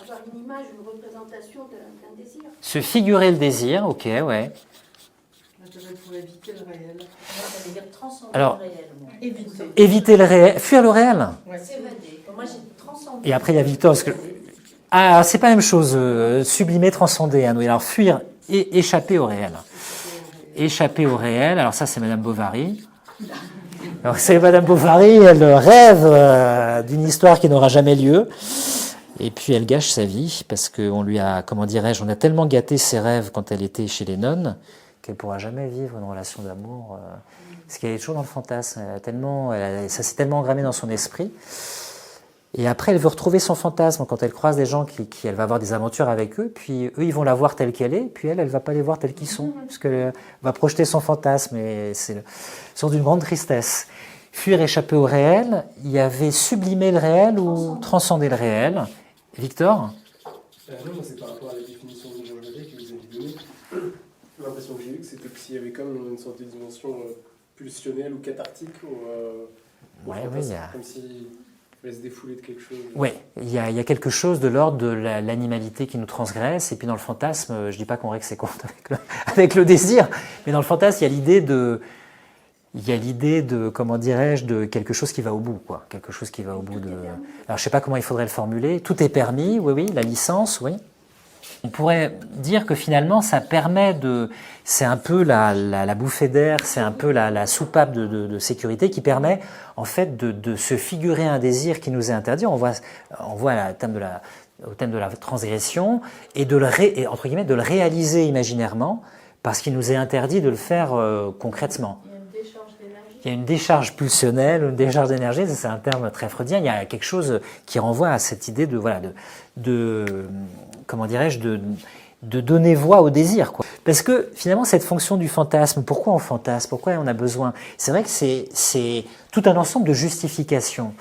Avoir une image, une représentation d'un désir. Se figurer le désir, ok, ouais. Pour éviter le réel. Ça veut dire transcender Alors, le réel. éviter le réel, fuir le réel. Ouais. S'évader. Moi, j'ai transcendé. Et après, il y a Victor, parce que... Ah, c'est pas la même chose, sublimer, transcender. Hein, oui, alors, fuir et échapper au réel. Échapper au réel, alors ça, c'est Madame Bovary. Alors, c'est Madame Bovary, elle rêve d'une histoire qui n'aura jamais lieu. Et puis, elle gâche sa vie, parce qu'on lui a, comment dirais-je, on a tellement gâté ses rêves quand elle était chez les nonnes, qu'elle ne pourra jamais vivre une relation d'amour. Parce qu'elle est toujours dans le fantasme. Ça s'est tellement engrammé dans son esprit. Et après, elle veut retrouver son fantasme. Quand elle croise des gens elle va avoir des aventures avec eux, puis eux, ils vont la voir telle qu'elle est, puis elle va pas les voir tels qu'ils sont, parce qu'elle va projeter son fantasme. Et c'est sort d'une grande tristesse. Fuir, échapper au réel, il y avait sublimer le réel ou transcender le réel. Victor? Non, moi c'est par rapport à la définition de Jean Jaurès que vous avez donnée. l'impression que j'ai eue, que c'était qu'il y avait comme une sorte de dimension pulsionnelle ou cathartique. Oui, il y a... Comme s'il fallait se défouler de quelque chose. Oui, il y a quelque chose de l'ordre de l'animalité qui nous transgresse. Et puis dans le fantasme, je ne dis pas qu'on règle ses comptes avec le désir, mais dans le fantasme, il y a l'idée de, comment dirais-je, de quelque chose qui va au bout, quoi. Quelque chose qui va au bout de... Alors, je ne sais pas comment il faudrait le formuler. Tout est permis, oui, la licence, oui. On pourrait dire que finalement, ça permet de... C'est un peu la bouffée d'air, c'est un peu la soupape de sécurité qui permet, en fait, de se figurer un désir qui nous est interdit. On voit au thème de la transgression et entre guillemets, de le réaliser imaginairement parce qu'il nous est interdit de le faire concrètement. Il y a une décharge pulsionnelle, une décharge d'énergie, c'est un terme très freudien. Il y a quelque chose qui renvoie à cette idée comment dirais-je, de donner voix au désir, quoi. Parce que finalement, cette fonction du fantasme, pourquoi on fantasme, pourquoi on a besoin? C'est vrai que c'est tout un ensemble de justifications.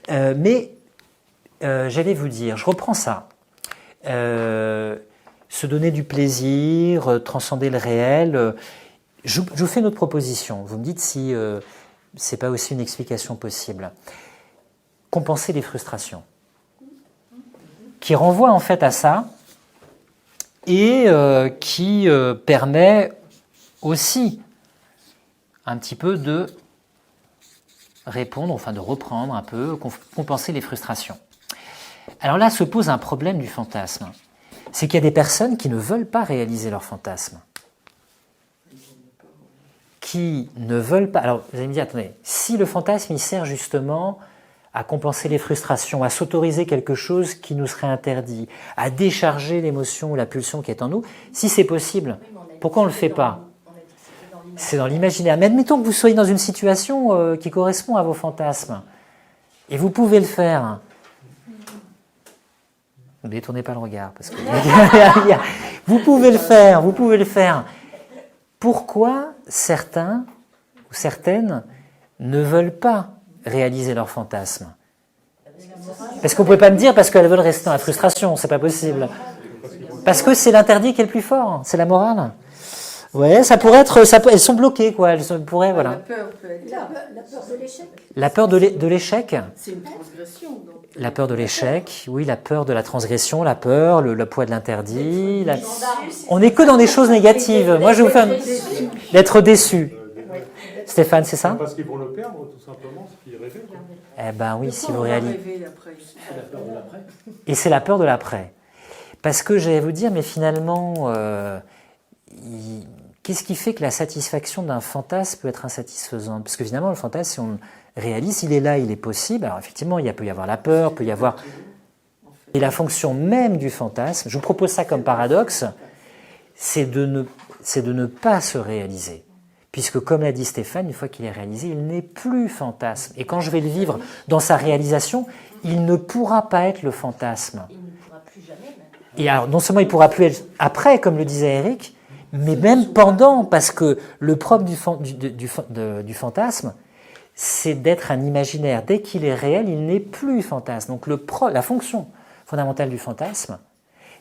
Mais j'allais vous dire, je reprends ça. Se donner du plaisir, transcender le réel. Je vous fais une autre proposition. Vous me dites si c'est pas aussi une explication possible. Compenser les frustrations, qui renvoie en fait à ça et qui permet aussi un petit peu de répondre, enfin de reprendre un peu, compenser les frustrations. Alors là se pose un problème du fantasme. C'est qu'il y a des personnes qui ne veulent pas réaliser leur fantasme. Qui ne veulent pas... Alors, vous allez me dire, attendez, si le fantasme, il sert justement à compenser les frustrations, à s'autoriser quelque chose qui nous serait interdit, à décharger l'émotion ou la pulsion qui est en nous, si c'est possible, pourquoi on ne le fait pas? C'est dans l'imaginaire. Mais admettons que vous soyez dans une situation qui correspond à vos fantasmes, et vous pouvez le faire. Ne détournez pas le regard, parce que... Vous pouvez le faire. Pourquoi certains ou certaines ne veulent pas réaliser leur fantasme? Parce qu'on ne peut pas me dire parce qu'elles veulent rester dans la frustration, c'est pas possible. Parce que c'est l'interdit qui est le plus fort, c'est la morale. Ouais, ça pourrait être, elles sont bloquées, quoi. Elles pourraient, voilà. La peur peut être là. La peur de l'échec. La peur de l'échec. C'est une transgression. Donc. La peur de l'échec, oui, la peur de la transgression, la peur, le poids de l'interdit. On n'est que dans des choses négatives. Moi, je vais vous faire d'être déçu. Stéphane, c'est ça? Parce qu'ils vont le perdre, tout simplement, ce qu'ils rêvaient. Eh ben oui, si vous réalisez. réalisez. C'est la peur de l'après. Et c'est la peur de l'après. Parce que j'allais vous dire, mais finalement, qu'est-ce qui fait que la satisfaction d'un fantasme peut être insatisfaisante? Parce que finalement, le fantasme, si on réalise, il est là, il est possible. Alors effectivement, il peut y avoir la peur, peut y avoir... Et la fonction même du fantasme, je vous propose ça comme paradoxe, c'est de ne pas se réaliser. Puisque, comme l'a dit Stéphane, une fois qu'il est réalisé, il n'est plus fantasme. Et quand je vais le vivre dans sa réalisation, il ne pourra pas être le fantasme. Il ne pourra plus jamais même. Et alors, non seulement il ne pourra plus être après, comme le disait Eric, mais même pendant, parce que le propre du fantasme, c'est d'être un imaginaire. Dès qu'il est réel, il n'est plus fantasme. Donc la fonction fondamentale du fantasme,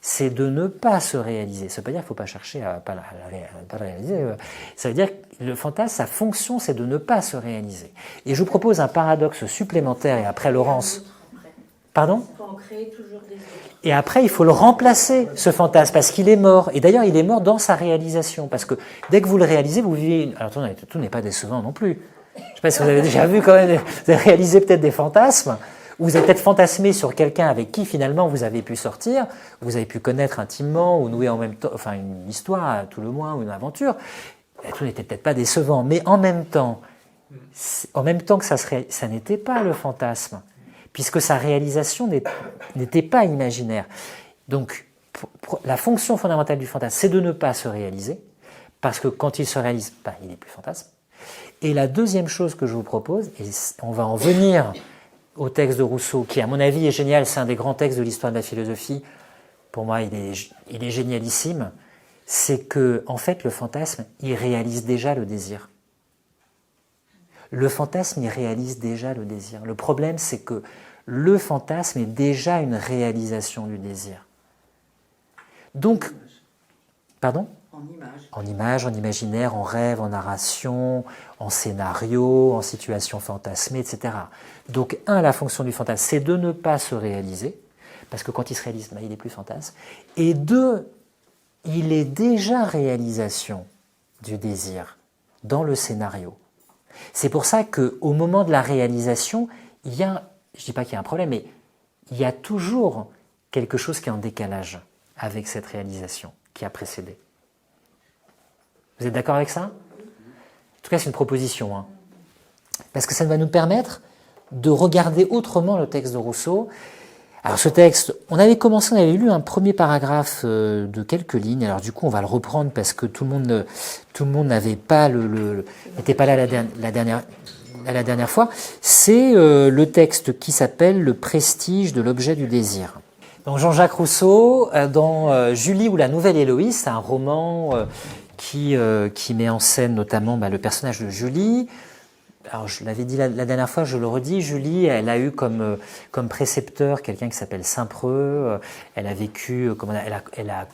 c'est de ne pas se réaliser. Ça ne veut pas dire qu'il ne faut pas chercher à ne pas le réaliser. Ça veut dire que le fantasme, sa fonction, c'est de ne pas se réaliser. Et je vous propose un paradoxe supplémentaire, et après Laurence... Pardon ? Il faut en créer toujours des autres. Et après, il faut le remplacer, ce fantasme, parce qu'il est mort. Et d'ailleurs, il est mort dans sa réalisation. Parce que dès que vous le réalisez, vous vivez... Alors, tout n'est pas décevant non plus. Je ne sais pas si vous avez déjà vu quand même... Vous avez réalisé peut-être des fantasmes, ou vous avez peut-être fantasmé sur quelqu'un avec qui, finalement, vous avez pu sortir, vous avez pu connaître intimement, ou nouer en même temps... Enfin, une histoire, à tout le moins, ou une aventure. Et tout n'était peut-être pas décevant. Mais en même temps que ça n'était pas le fantasme, puisque sa réalisation n'était pas imaginaire. Donc, la fonction fondamentale du fantasme, c'est de ne pas se réaliser, parce que quand il se réalise, il n'est plus fantasme. Et la deuxième chose que je vous propose, et on va en venir au texte de Rousseau, qui à mon avis est génial, c'est un des grands textes de l'histoire de la philosophie, pour moi il est génialissime, c'est que en fait le fantasme, il réalise déjà le désir. Le fantasme, il réalise déjà le désir. Le problème, c'est que le fantasme est déjà une réalisation du désir. Donc, pardon ? En En image, en imaginaire, en rêve, en narration, en scénario, en situation fantasmée, etc. Donc, la fonction du fantasme, c'est de ne pas se réaliser, parce que quand il se réalise, il n'est plus fantasme. Et 2, il est déjà réalisation du désir dans le scénario. C'est pour ça qu'au moment de la réalisation, il y a, je ne dis pas qu'il y a un problème, mais il y a toujours quelque chose qui est en décalage avec cette réalisation qui a précédé. Vous êtes d'accord avec ça? En tout cas, c'est une proposition. Hein. Parce que ça va nous permettre de regarder autrement le texte de Rousseau. Alors ce texte, on avait lu un premier paragraphe de quelques lignes. Alors du coup, on va le reprendre parce que tout le monde n'avait pas n'était pas là la dernière fois. C'est le texte qui s'appelle « Le prestige de l'objet du désir ». Donc Jean-Jacques Rousseau, dans Julie ou la nouvelle Héloïse, c'est un roman qui met en scène notamment le personnage de Julie. Alors je l'avais dit la dernière fois, je le redis, Julie, elle a eu comme précepteur quelqu'un qui s'appelle Saint-Preux. Elle a vécu, elle a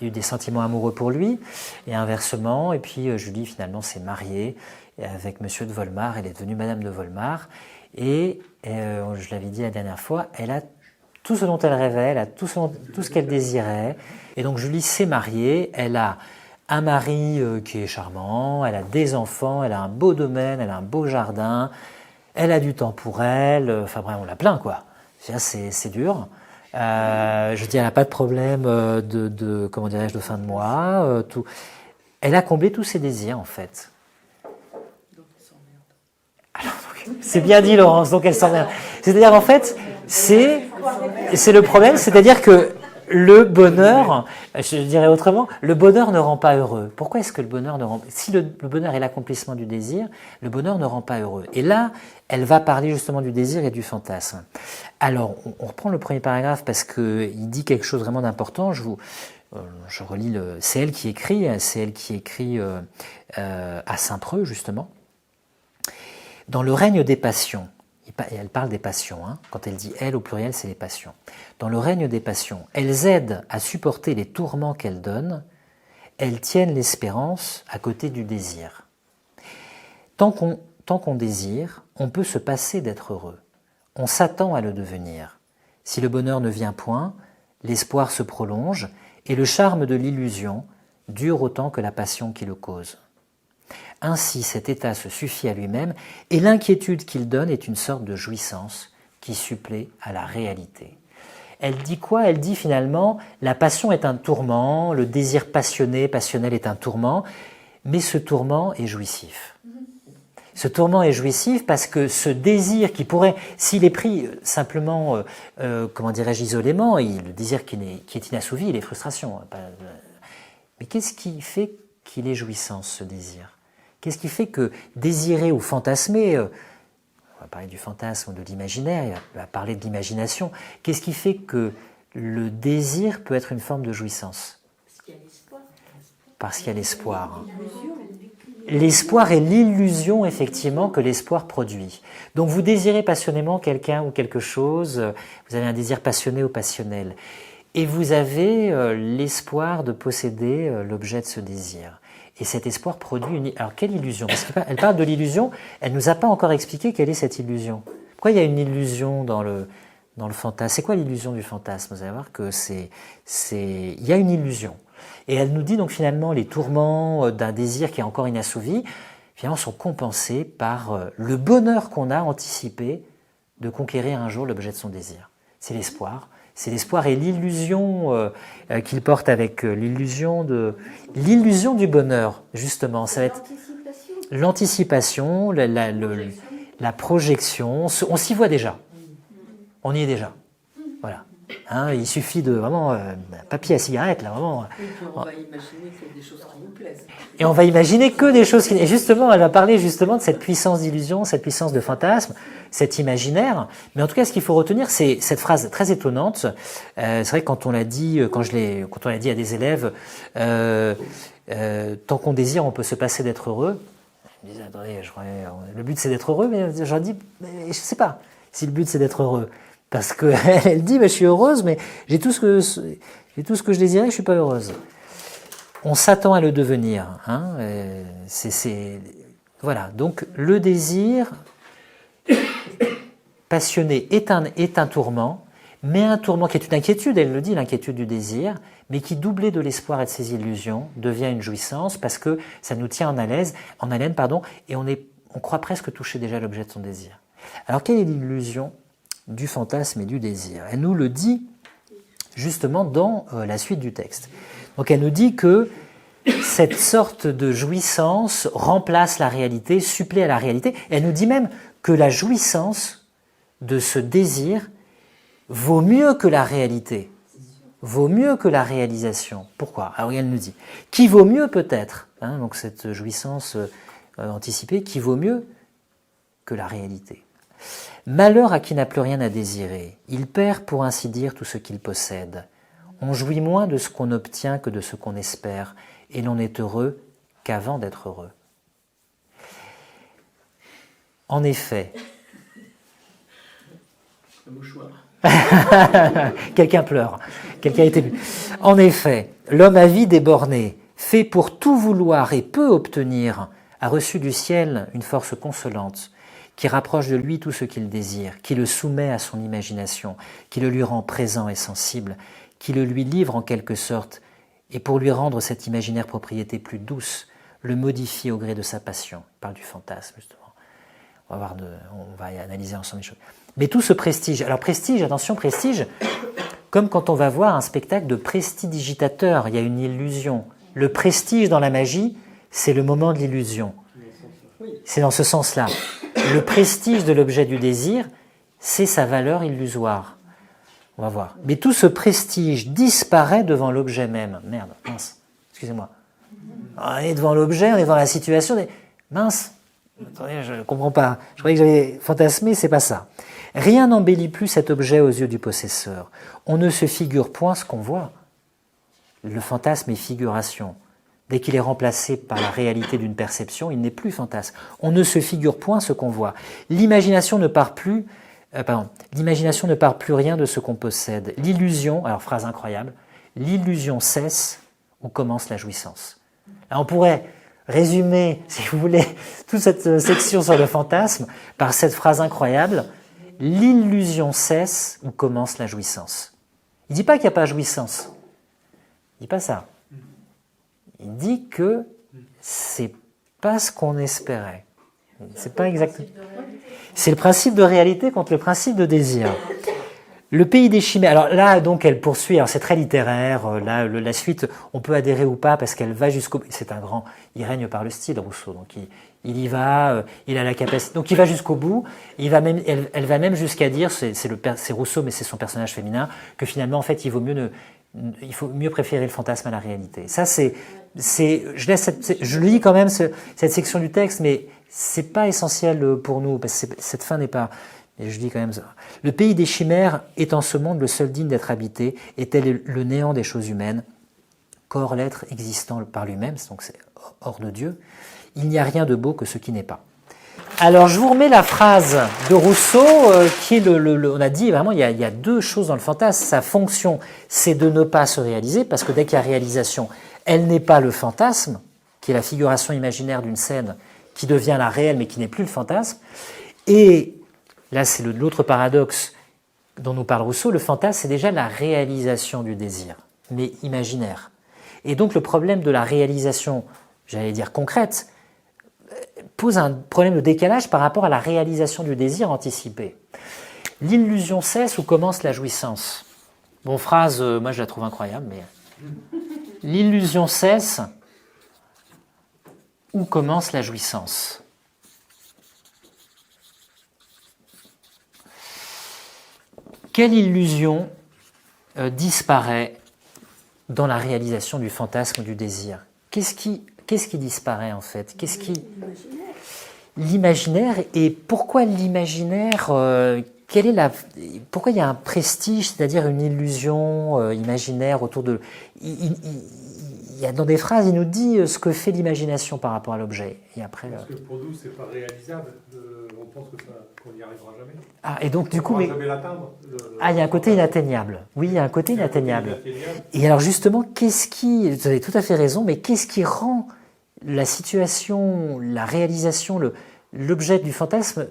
eu des sentiments amoureux pour lui, et inversement. Et puis Julie finalement s'est mariée avec Monsieur de Volmar. Elle est devenue Madame de Volmar. Et je l'avais dit la dernière fois, elle a tout ce dont elle rêvait, elle a tout ce qu'elle désirait. Et donc Julie s'est mariée, elle a un mari qui est charmant, elle a des enfants, elle a un beau domaine, elle a un beau jardin, elle a du temps pour elle, enfin bref, on l'a plein quoi. C'est dur. Je veux dire, elle n'a pas de problème de fin de mois. Tout. Elle a comblé tous ses désirs en fait. donc elle s'emmerde. C'est bien dit Laurence, donc elle s'emmerde. C'est-à-dire en fait, c'est le problème, c'est-à-dire que le bonheur, je dirais autrement, le bonheur ne rend pas heureux. Pourquoi est-ce que le bonheur ne rend... Si le bonheur est l'accomplissement du désir, le bonheur ne rend pas heureux. Et là, elle va parler justement du désir et du fantasme. Alors, on reprend le premier paragraphe parce qu'il dit quelque chose vraiment d'important. Je relis c'est elle qui écrit à Saint-Preux, justement. Dans le règne des passions, et elle parle des passions, hein. Quand elle dit « elle » au pluriel, c'est les passions. Dans le règne des passions, elles aident à supporter les tourments qu'elles donnent, elles tiennent l'espérance à côté du désir. Tant qu'on désire, on peut se passer d'être heureux. On s'attend à le devenir. Si le bonheur ne vient point, l'espoir se prolonge et le charme de l'illusion dure autant que la passion qui le cause. Ainsi, cet état se suffit à lui-même et l'inquiétude qu'il donne est une sorte de jouissance qui supplée à la réalité. Elle dit quoi? Elle dit finalement, la passion est un tourment, le désir passionnel est un tourment, mais ce tourment est jouissif. Ce tourment est jouissif parce que ce désir qui pourrait, s'il est pris simplement, isolément, le désir qui est inassouvi, il est frustration. Mais qu'est-ce qui fait qu'il est jouissance, ce désir? Qu'est-ce qui fait que désirer ou fantasmer, on va parler du fantasme ou de l'imaginaire, il va parler de l'imagination, qu'est-ce qui fait que le désir peut être une forme de jouissance? Parce qu'il y a l'espoir. L'espoir est l'illusion, effectivement, que l'espoir produit. Donc vous désirez passionnément quelqu'un ou quelque chose, vous avez un désir passionné ou passionnel, et vous avez l'espoir de posséder l'objet de ce désir. Et cet espoir produit une... Alors, quelle illusion? Parce qu'elle parle de l'illusion, elle ne nous a pas encore expliqué quelle est cette illusion. Pourquoi il y a une illusion dans le fantasme? C'est quoi l'illusion du fantasme? Vous allez voir que il y a une illusion. Et elle nous dit donc finalement les tourments d'un désir qui est encore inassouvi, finalement sont compensés par le bonheur qu'on a anticipé de conquérir un jour l'objet de son désir. C'est l'espoir. C'est l'espoir et l'illusion qu'il porte avec l'illusion du bonheur, justement. Ça va être l'anticipation, la projection. On s'y voit déjà. On y est déjà. Voilà. Hein, il suffit de vraiment un papier à cigarette, là, vraiment. Et puis on va imaginer que des choses qui nous plaisent. Et on va imaginer que des choses qui... Et justement, elle va parler justement de cette puissance d'illusion, cette puissance de fantasme, cet imaginaire. Mais en tout cas, ce qu'il faut retenir, c'est cette phrase très étonnante. C'est vrai que quand on l'a dit, quand on l'a dit à des élèves, tant qu'on désire, on peut se passer d'être heureux. Je me disais, attendez, le but c'est d'être heureux, mais j'en dis, je ne sais pas si le but c'est d'être heureux. Parce qu'elle dit, je suis heureuse, mais j'ai tout ce que je désirais, je ne suis pas heureuse. On s'attend à le devenir. Hein, voilà, donc le désir passionné est un tourment, mais un tourment qui est une inquiétude, elle le dit, l'inquiétude du désir, mais qui, doublé de l'espoir et de ses illusions, devient une jouissance parce que ça nous tient en haleine, et on croit presque toucher déjà l'objet de son désir. Alors quelle est l'illusion du fantasme et du désir? Elle nous le dit justement dans la suite du texte. Donc elle nous dit que cette sorte de jouissance remplace la réalité, supplée à la réalité. Elle nous dit même que la jouissance de ce désir vaut mieux que la réalité, vaut mieux que la réalisation. Pourquoi? Alors elle nous dit, qui vaut mieux peut-être, hein, donc cette jouissance anticipée, qui vaut mieux que la réalité. Malheur à qui n'a plus rien à désirer, il perd pour ainsi dire tout ce qu'il possède. On jouit moins de ce qu'on obtient que de ce qu'on espère, et l'on est heureux qu'avant d'être heureux. En effet, Un mouchoir. quelqu'un pleure, quelqu'un est ému. En effet, l'homme avide et borné, fait pour tout vouloir et peu obtenir, a reçu du ciel une force consolante, qui rapproche de lui tout ce qu'il désire, qui le soumet à son imagination, qui le lui rend présent et sensible, qui le lui livre en quelque sorte, et pour lui rendre cette imaginaire propriété plus douce, le modifie au gré de sa passion. Il parle du fantasme, justement. On va analyser ensemble les choses. Mais tout ce prestige, alors prestige, attention, prestige, comme quand on va voir un spectacle de prestidigitateur, il y a une illusion. Le prestige dans la magie, c'est le moment de l'illusion. C'est dans ce sens-là. Le prestige de l'objet du désir, c'est sa valeur illusoire. On va voir. Mais tout ce prestige disparaît devant l'objet même. Merde, mince, excusez-moi. On est devant l'objet, on est devant la situation. Mince, attendez, je ne comprends pas. Je croyais que j'avais fantasmé, c'est pas ça. Rien n'embellit plus cet objet aux yeux du possesseur. On ne se figure point ce qu'on voit. Le fantasme est figuration. Dès qu'il est remplacé par la réalité d'une perception, il n'est plus fantasme. On ne se figure point ce qu'on voit. L'imagination ne part plus rien de ce qu'on possède. L'illusion, alors phrase incroyable, l'illusion cesse où commence la jouissance. Là, on pourrait résumer, si vous voulez, toute cette section sur le fantasme par cette phrase incroyable, l'illusion cesse où commence la jouissance. Il ne dit pas qu'il n'y a pas de jouissance. Il ne dit pas ça. Il dit que c'est pas ce qu'on espérait. C'est pas exactement. C'est le principe de réalité contre le principe de désir. Le pays des chimères. Alors là, donc, elle poursuit. Alors c'est très littéraire. Là, la suite, on peut adhérer ou pas parce qu'elle va jusqu'au. C'est un grand. Il règne par le style, Rousseau. Donc il y va. Il a la capacité. Donc il va jusqu'au bout. Il va même. Elle va même jusqu'à dire. C'est Rousseau, mais c'est son personnage féminin, que finalement, en fait, il faut mieux préférer le fantasme à la réalité. Ça, je lis quand même cette section du texte, mais c'est pas essentiel pour nous, parce que cette fin n'est pas. Et je dis quand même ça. Le pays des chimères est en ce monde le seul digne d'être habité, et tel est le néant des choses humaines, corps, l'être existant par lui-même, donc c'est hors de Dieu. Il n'y a rien de beau que ce qui n'est pas. Alors, je vous remets la phrase de Rousseau, qui est on a dit vraiment, il y a deux choses dans le fantasme. Sa fonction, c'est de ne pas se réaliser, parce que dès qu'il y a réalisation, elle n'est pas le fantasme, qui est la figuration imaginaire d'une scène qui devient la réelle, mais qui n'est plus le fantasme. Et là, c'est l'autre paradoxe dont nous parle Rousseau. Le fantasme, c'est déjà la réalisation du désir, mais imaginaire. Et donc, le problème de la réalisation, j'allais dire concrète, pose un problème de décalage par rapport à la réalisation du désir anticipé. L'illusion cesse où commence la jouissance. Bon, phrase, moi je la trouve incroyable, mais l'illusion cesse où commence la jouissance. Quelle illusion disparaît dans la réalisation du fantasme ou du désir? Qu'est-ce qui disparaît en fait? L'imaginaire. Et pourquoi l'imaginaire? Pourquoi il y a un prestige, c'est-à-dire une illusion imaginaire autour de... Il il y a dans des phrases, il nous dit ce que fait l'imagination par rapport à l'objet. Et après, Parce que pour nous, c'est pas réalisable. On pense qu'on n'y arrivera jamais. ah, et donc du coup, On mais... ne pourra jamais l'atteindre. Ah, il y a un côté inatteignable. Oui, il y a un côté inatteignable. Et alors justement, vous avez tout à fait raison, mais qu'est-ce qui rend la situation, la réalisation, l'objet du fantasme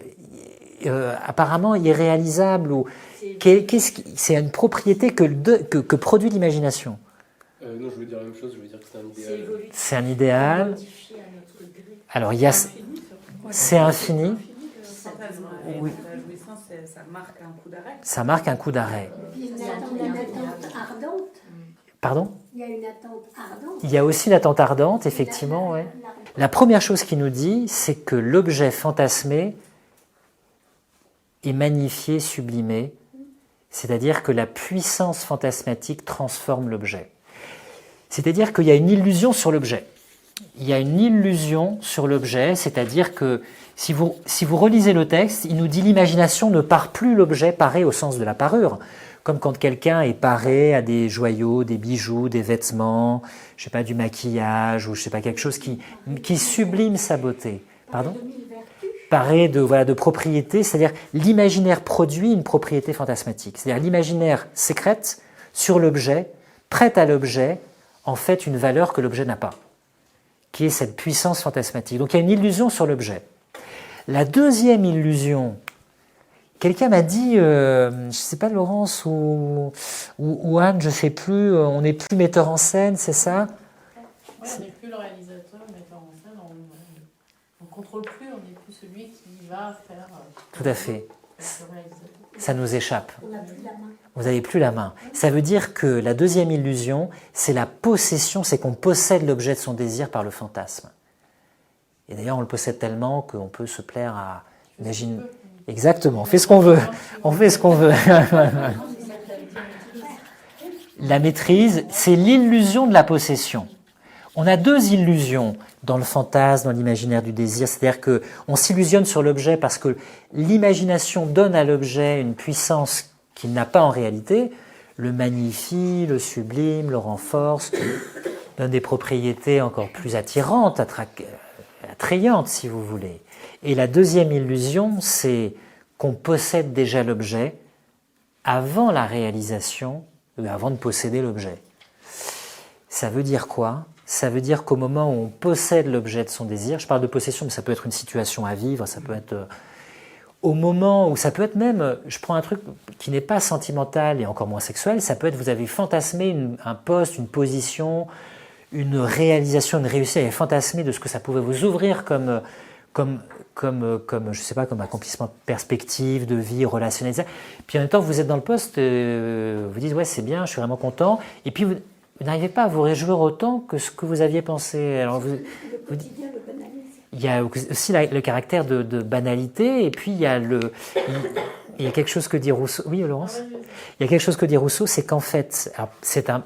apparemment irréalisable ou c'est une propriété que produit l'imagination. Non, je veux dire la même chose, je veux dire que c'est un idéal. C'est un idéal. Modifié à notre gré. Alors il y a, c'est infini. Oui. La jouissance, ça marque un coup d'arrêt. Ça marque un coup d'arrêt. Il y a une attente ardente. Pardon? Il y a une attente ardente. Il y a aussi l'attente ardente, effectivement. Ouais. La première chose qu'il nous dit, c'est que l'objet fantasmé est magnifié, sublimé, c'est-à-dire que la puissance fantasmatique transforme l'objet. C'est-à-dire qu'il y a une illusion sur l'objet. Il y a une illusion sur l'objet, c'est-à-dire que si vous relisez le texte, il nous dit l'imagination ne pare plus l'objet paré au sens de la parure. Comme quand quelqu'un est paré à des joyaux, des bijoux, des vêtements, je sais pas, du maquillage, ou je sais pas, quelque chose qui sublime sa beauté. Pardon ? Paré de propriété, c'est-à-dire l'imaginaire produit une propriété fantasmatique. C'est-à-dire l'imaginaire sécrète sur l'objet, prête à l'objet, en fait une valeur que l'objet n'a pas, qui est cette puissance fantasmatique. Donc il y a une illusion sur l'objet. La deuxième illusion, quelqu'un m'a dit, je ne sais pas Laurence ou Anne, je ne sais plus, on n'est plus metteur en scène, c'est ça? Ouais, on n'est plus le réalisateur, le metteur en scène, on ne contrôle plus, on n'est plus celui qui va faire. Tout à fait. Le réalisateur. Ça nous échappe. On n'a plus la main. Vous n'avez plus la main. Ça veut dire que la deuxième illusion, c'est la possession, c'est qu'on possède l'objet de son désir par le fantasme. Et d'ailleurs, on le possède tellement qu'on peut se plaire à imaginer. Exactement, on fait ce qu'on veut. On fait ce qu'on veut. La maîtrise, c'est l'illusion de la possession. On a deux illusions dans le fantasme, dans l'imaginaire du désir. C'est-à-dire qu'on s'illusionne sur l'objet parce que l'imagination donne à l'objet une puissance qu'il n'a pas en réalité, le magnifie, le sublime, le renforce, donne des propriétés encore plus attirantes, attrayantes si vous voulez. Et la deuxième illusion, c'est qu'on possède déjà l'objet avant la réalisation, avant de posséder l'objet. Ça veut dire quoi ? Ça veut dire qu'au moment où on possède l'objet de son désir, je parle de possession, mais ça peut être une situation à vivre, ça peut être au moment où ça peut être même, je prends un truc qui n'est pas sentimental et encore moins sexuel, ça peut être vous avez fantasmé un poste, une position, une réalisation, une réussite, vous avez fantasmé de ce que ça pouvait vous ouvrir comme je sais pas, comme accomplissement de perspective, de vie relationnelle, etc. Puis en même temps, vous êtes dans le poste, vous dites ouais c'est bien, je suis vraiment content, et puis vous n'arrivez pas à vous réjouir autant que ce que vous aviez pensé. Alors Le quotidien le banalise. il y a aussi le caractère de banalité, et puis il y a quelque chose que dit Rousseau. Oui, Laurence ? Il y a quelque chose que dit Rousseau, c'est qu'en fait, c'est un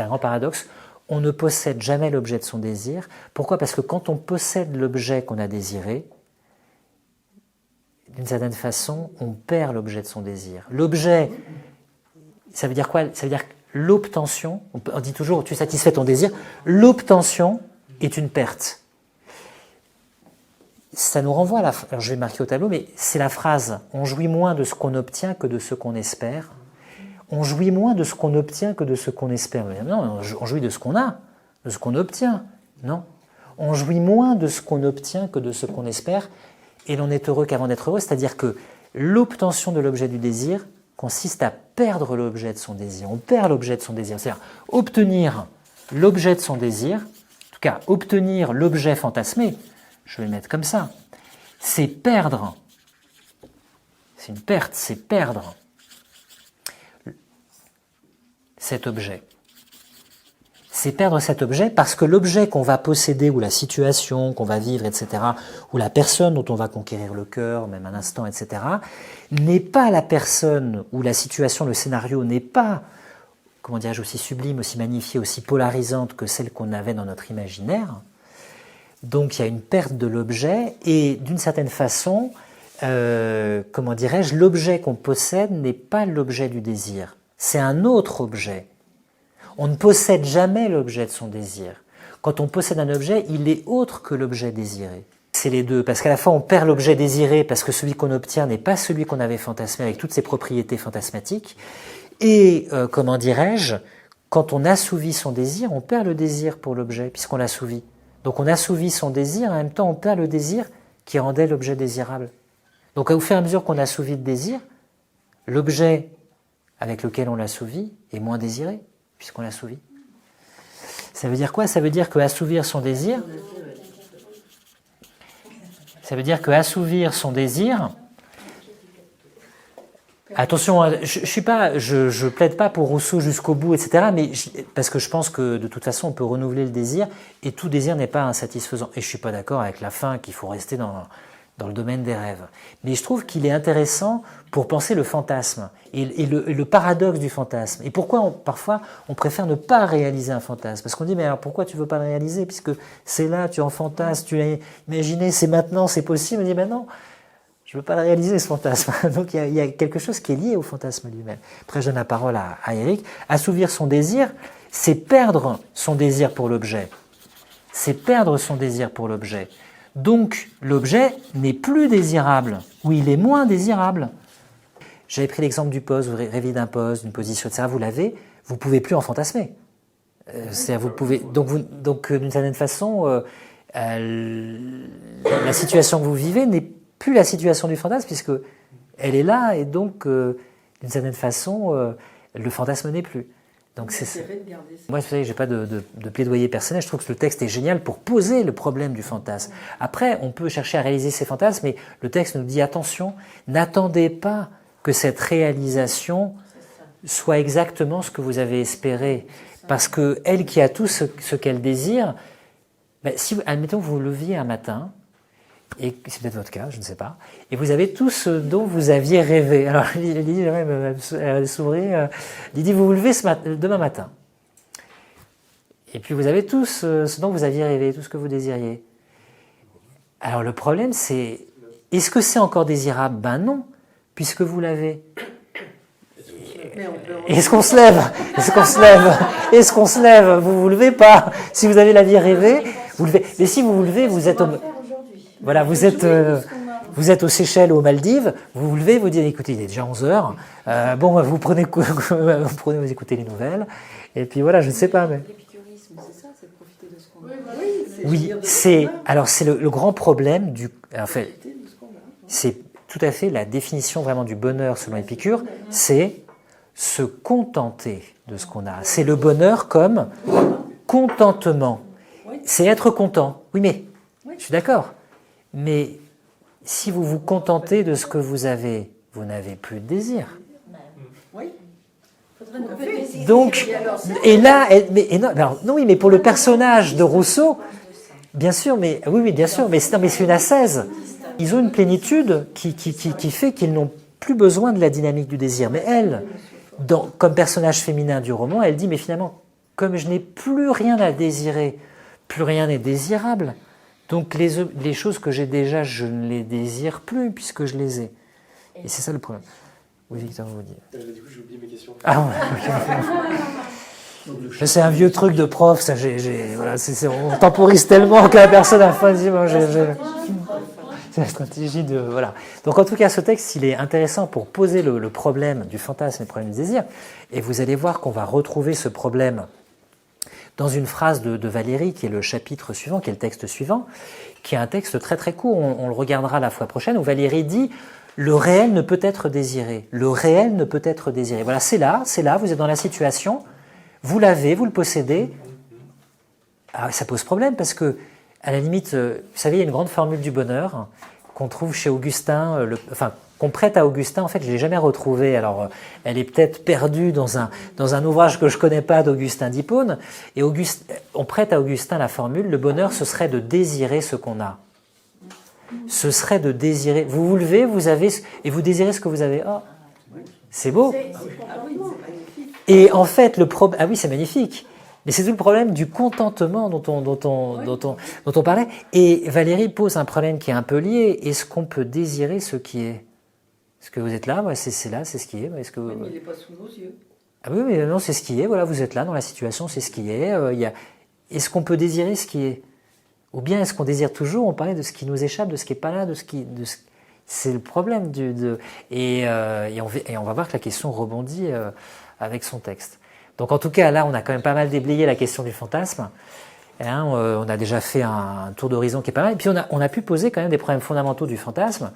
grand paradoxe, on ne possède jamais l'objet de son désir. Pourquoi ? Parce que quand on possède l'objet qu'on a désiré, d'une certaine façon, on perd l'objet de son désir. L'objet, ça veut dire quoi ? Ça veut dire que l'obtention, on dit toujours tu satisfais ton désir, l'obtention est une perte. Ça nous renvoie à la... Alors je vais marquer au tableau, mais c'est la phrase « On jouit moins de ce qu'on obtient que de ce qu'on espère ». On jouit moins de ce qu'on obtient que de ce qu'on espère. Non, on jouit de ce qu'on a, de ce qu'on obtient. Non. On jouit moins de ce qu'on obtient que de ce qu'on espère, et l'on est heureux qu'avant d'être heureux, c'est-à-dire que l'obtention de l'objet du désir consiste à perdre l'objet de son désir. On perd l'objet de son désir. C'est-à-dire obtenir l'objet de son désir, en tout cas obtenir l'objet fantasmé, je vais le mettre comme ça, c'est perdre. C'est une perte, c'est perdre cet objet. C'est perdre cet objet parce que l'objet qu'on va posséder, ou la situation qu'on va vivre, etc., ou la personne dont on va conquérir le cœur, même un instant, etc., n'est pas la personne, ou la situation, le scénario n'est pas, comment dirais-je, aussi sublime, aussi magnifiée, aussi polarisante que celle qu'on avait dans notre imaginaire. Donc il y a une perte de l'objet, et d'une certaine façon, comment dirais-je, l'objet qu'on possède n'est pas l'objet du désir. C'est un autre objet. On ne possède jamais l'objet de son désir. Quand on possède un objet, il est autre que l'objet désiré. C'est les deux, parce qu'à la fois on perd l'objet désiré parce que celui qu'on obtient n'est pas celui qu'on avait fantasmé avec toutes ses propriétés fantasmatiques. Et, comment dirais-je, quand on assouvit son désir, on perd le désir pour l'objet puisqu'on l'assouvit. Donc on assouvit son désir, en même temps on perd le désir qui rendait l'objet désirable. Donc au fur et à mesure qu'on assouvit le désir, l'objet avec lequel on l'assouvit est moins désiré puisqu'on l'assouvit. Ça veut dire quoi? Ça veut dire que assouvir son désir, attention, je plaide pas pour Rousseau jusqu'au bout, etc. Mais parce que je pense que de toute façon on peut renouveler le désir et tout désir n'est pas insatisfaisant. Et je suis pas d'accord avec la fin qu'il faut rester dans le domaine des rêves. Mais je trouve qu'il est intéressant pour penser le fantasme et le paradoxe du fantasme. Et pourquoi parfois on préfère ne pas réaliser un fantasme? Parce qu'on dit mais alors pourquoi tu veux pas le réaliser puisque c'est là, tu en fantasmes, tu l'as imaginé, c'est maintenant, c'est possible. On dit mais non. Je ne veux pas le réaliser, ce fantasme. Donc il y a quelque chose qui est lié au fantasme lui-même. Après, je donne la parole à Éric. Assouvir son désir, c'est perdre son désir pour l'objet. C'est perdre son désir pour l'objet. Donc, l'objet n'est plus désirable, ou il est moins désirable. J'avais pris l'exemple du poste, vous rêvez d'un poste, d'une position, etc. Vous l'avez, vous ne pouvez plus en fantasmer. C'est-à-dire, vous pouvez. Donc d'une certaine façon, la situation que vous vivez n'est plus la situation du fantasme, puisque elle est là, et donc, d'une certaine façon, le fantasme n'est plus. Donc moi, vous savez, je n'ai pas de plaidoyer personnel, je trouve que le texte est génial pour poser le problème du fantasme. Après, on peut chercher à réaliser ces fantasmes, mais le texte nous dit, attention, n'attendez pas que cette réalisation soit exactement ce que vous avez espéré, parce que elle qui a tout ce qu'elle désire, ben, si, admettons que vous vous leviez un matin, et c'est peut-être votre cas, je ne sais pas, et vous avez tout ce dont vous aviez rêvé. Alors Lydie, elle s'ouvrir. Lydie, vous vous levez demain matin, et puis vous avez tout ce dont vous aviez rêvé, tout ce que vous désiriez. Alors le problème c'est, est-ce que c'est encore désirable? Ben non, puisque vous l'avez. Est-ce qu'on se lève? Est-ce qu'on se lève? Est-ce qu'on se lève? Vous vous levez pas. Si vous avez la vie rêvée, vous levez. Mais si vous vous levez, vous êtes voilà, vous êtes aux Seychelles ou aux Maldives, vous vous levez, vous dites, écoutez, il est déjà 11h, bon, vous écoutez les nouvelles, et puis voilà, je ne sais pas, mais... L'épicurisme, c'est ça, c'est de profiter de ce qu'on a. Oui, Oui, c'est le grand problème en fait, c'est tout à fait la définition vraiment du bonheur selon Épicure, c'est se contenter de ce qu'on a. C'est le bonheur comme contentement. C'est être content. Oui, mais je suis d'accord. Mais si vous vous contentez de ce que vous avez, vous n'avez plus de désir. Donc, et là, mais pour le personnage de Rousseau, bien sûr, mais oui, bien sûr, mais c'est une ascèse. Ils ont une plénitude qui fait qu'ils n'ont plus besoin de la dynamique du désir. Mais elle, comme personnage féminin du roman, elle dit, mais finalement, comme je n'ai plus rien à désirer, plus rien n'est désirable. Donc les choses que j'ai déjà, je ne les désire plus puisque je les ai. Et c'est ça le problème. Oui, Victor, vous dites. Du coup, j'ai oublié mes questions. Ah ouais, okay. C'est un vieux truc de prof, ça. Voilà, on temporise tellement que la personne a faim. C'est la stratégie de voilà. Donc en tout cas, ce texte, il est intéressant pour poser le problème du fantasme et le problème du désir. Et vous allez voir qu'on va retrouver ce problème dans une phrase de Valérie, qui est le chapitre suivant, qui est le texte suivant, qui est un texte très très court, on le regardera la fois prochaine, où Valérie dit « Le réel ne peut être désiré. Le réel ne peut être désiré. » Voilà, c'est là, vous êtes dans la situation, vous l'avez, vous le possédez. Alors, ça pose problème, parce que, à la limite, vous savez, il y a une grande formule du bonheur qu'on trouve chez Augustin, qu'on prête à Augustin, en fait, je ne l'ai jamais retrouvée. Alors, elle est peut-être perdue dans un ouvrage que je ne connais pas d'Augustin d'Hippone. Et on prête à Augustin la formule, le bonheur, ce serait de désirer ce qu'on a. Ce serait de désirer. Vous vous levez, vous avez, et vous désirez ce que vous avez. Oh, c'est beau. Et en fait, le problème... Ah oui, c'est magnifique. Mais c'est tout le problème du contentement dont on parlait. Et Valérie pose un problème qui est un peu lié. Est-ce qu'on peut désirer ce qui est? Est-ce que vous êtes là? C'est là, c'est ce qui est. Est-ce que Oui, mais il n'est pas sous nos yeux. Ah oui, mais non, c'est ce qui est. Voilà, vous êtes là dans la situation, c'est ce qui est. Est-ce qu'on peut désirer ce qui est? Ou bien est-ce qu'on désire toujours? On parlait de ce qui nous échappe, de ce qui n'est pas là, c'est le problème et on va voir que la question rebondit avec son texte. Donc en tout cas, là, on a quand même pas mal déblayé la question du fantasme. Hein, on a déjà fait un tour d'horizon qui est pas mal. Et puis on a pu poser quand même des problèmes fondamentaux du fantasme,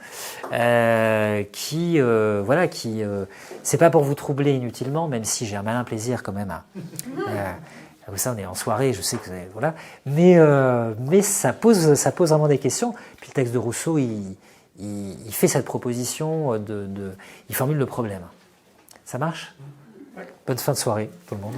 c'est pas pour vous troubler inutilement, même si j'ai un malin plaisir quand même. Ça, on est en soirée, je sais que voilà, mais ça pose vraiment des questions. Puis le texte de Rousseau, il fait cette proposition il formule le problème. Ça marche? Bonne fin de soirée, tout le monde.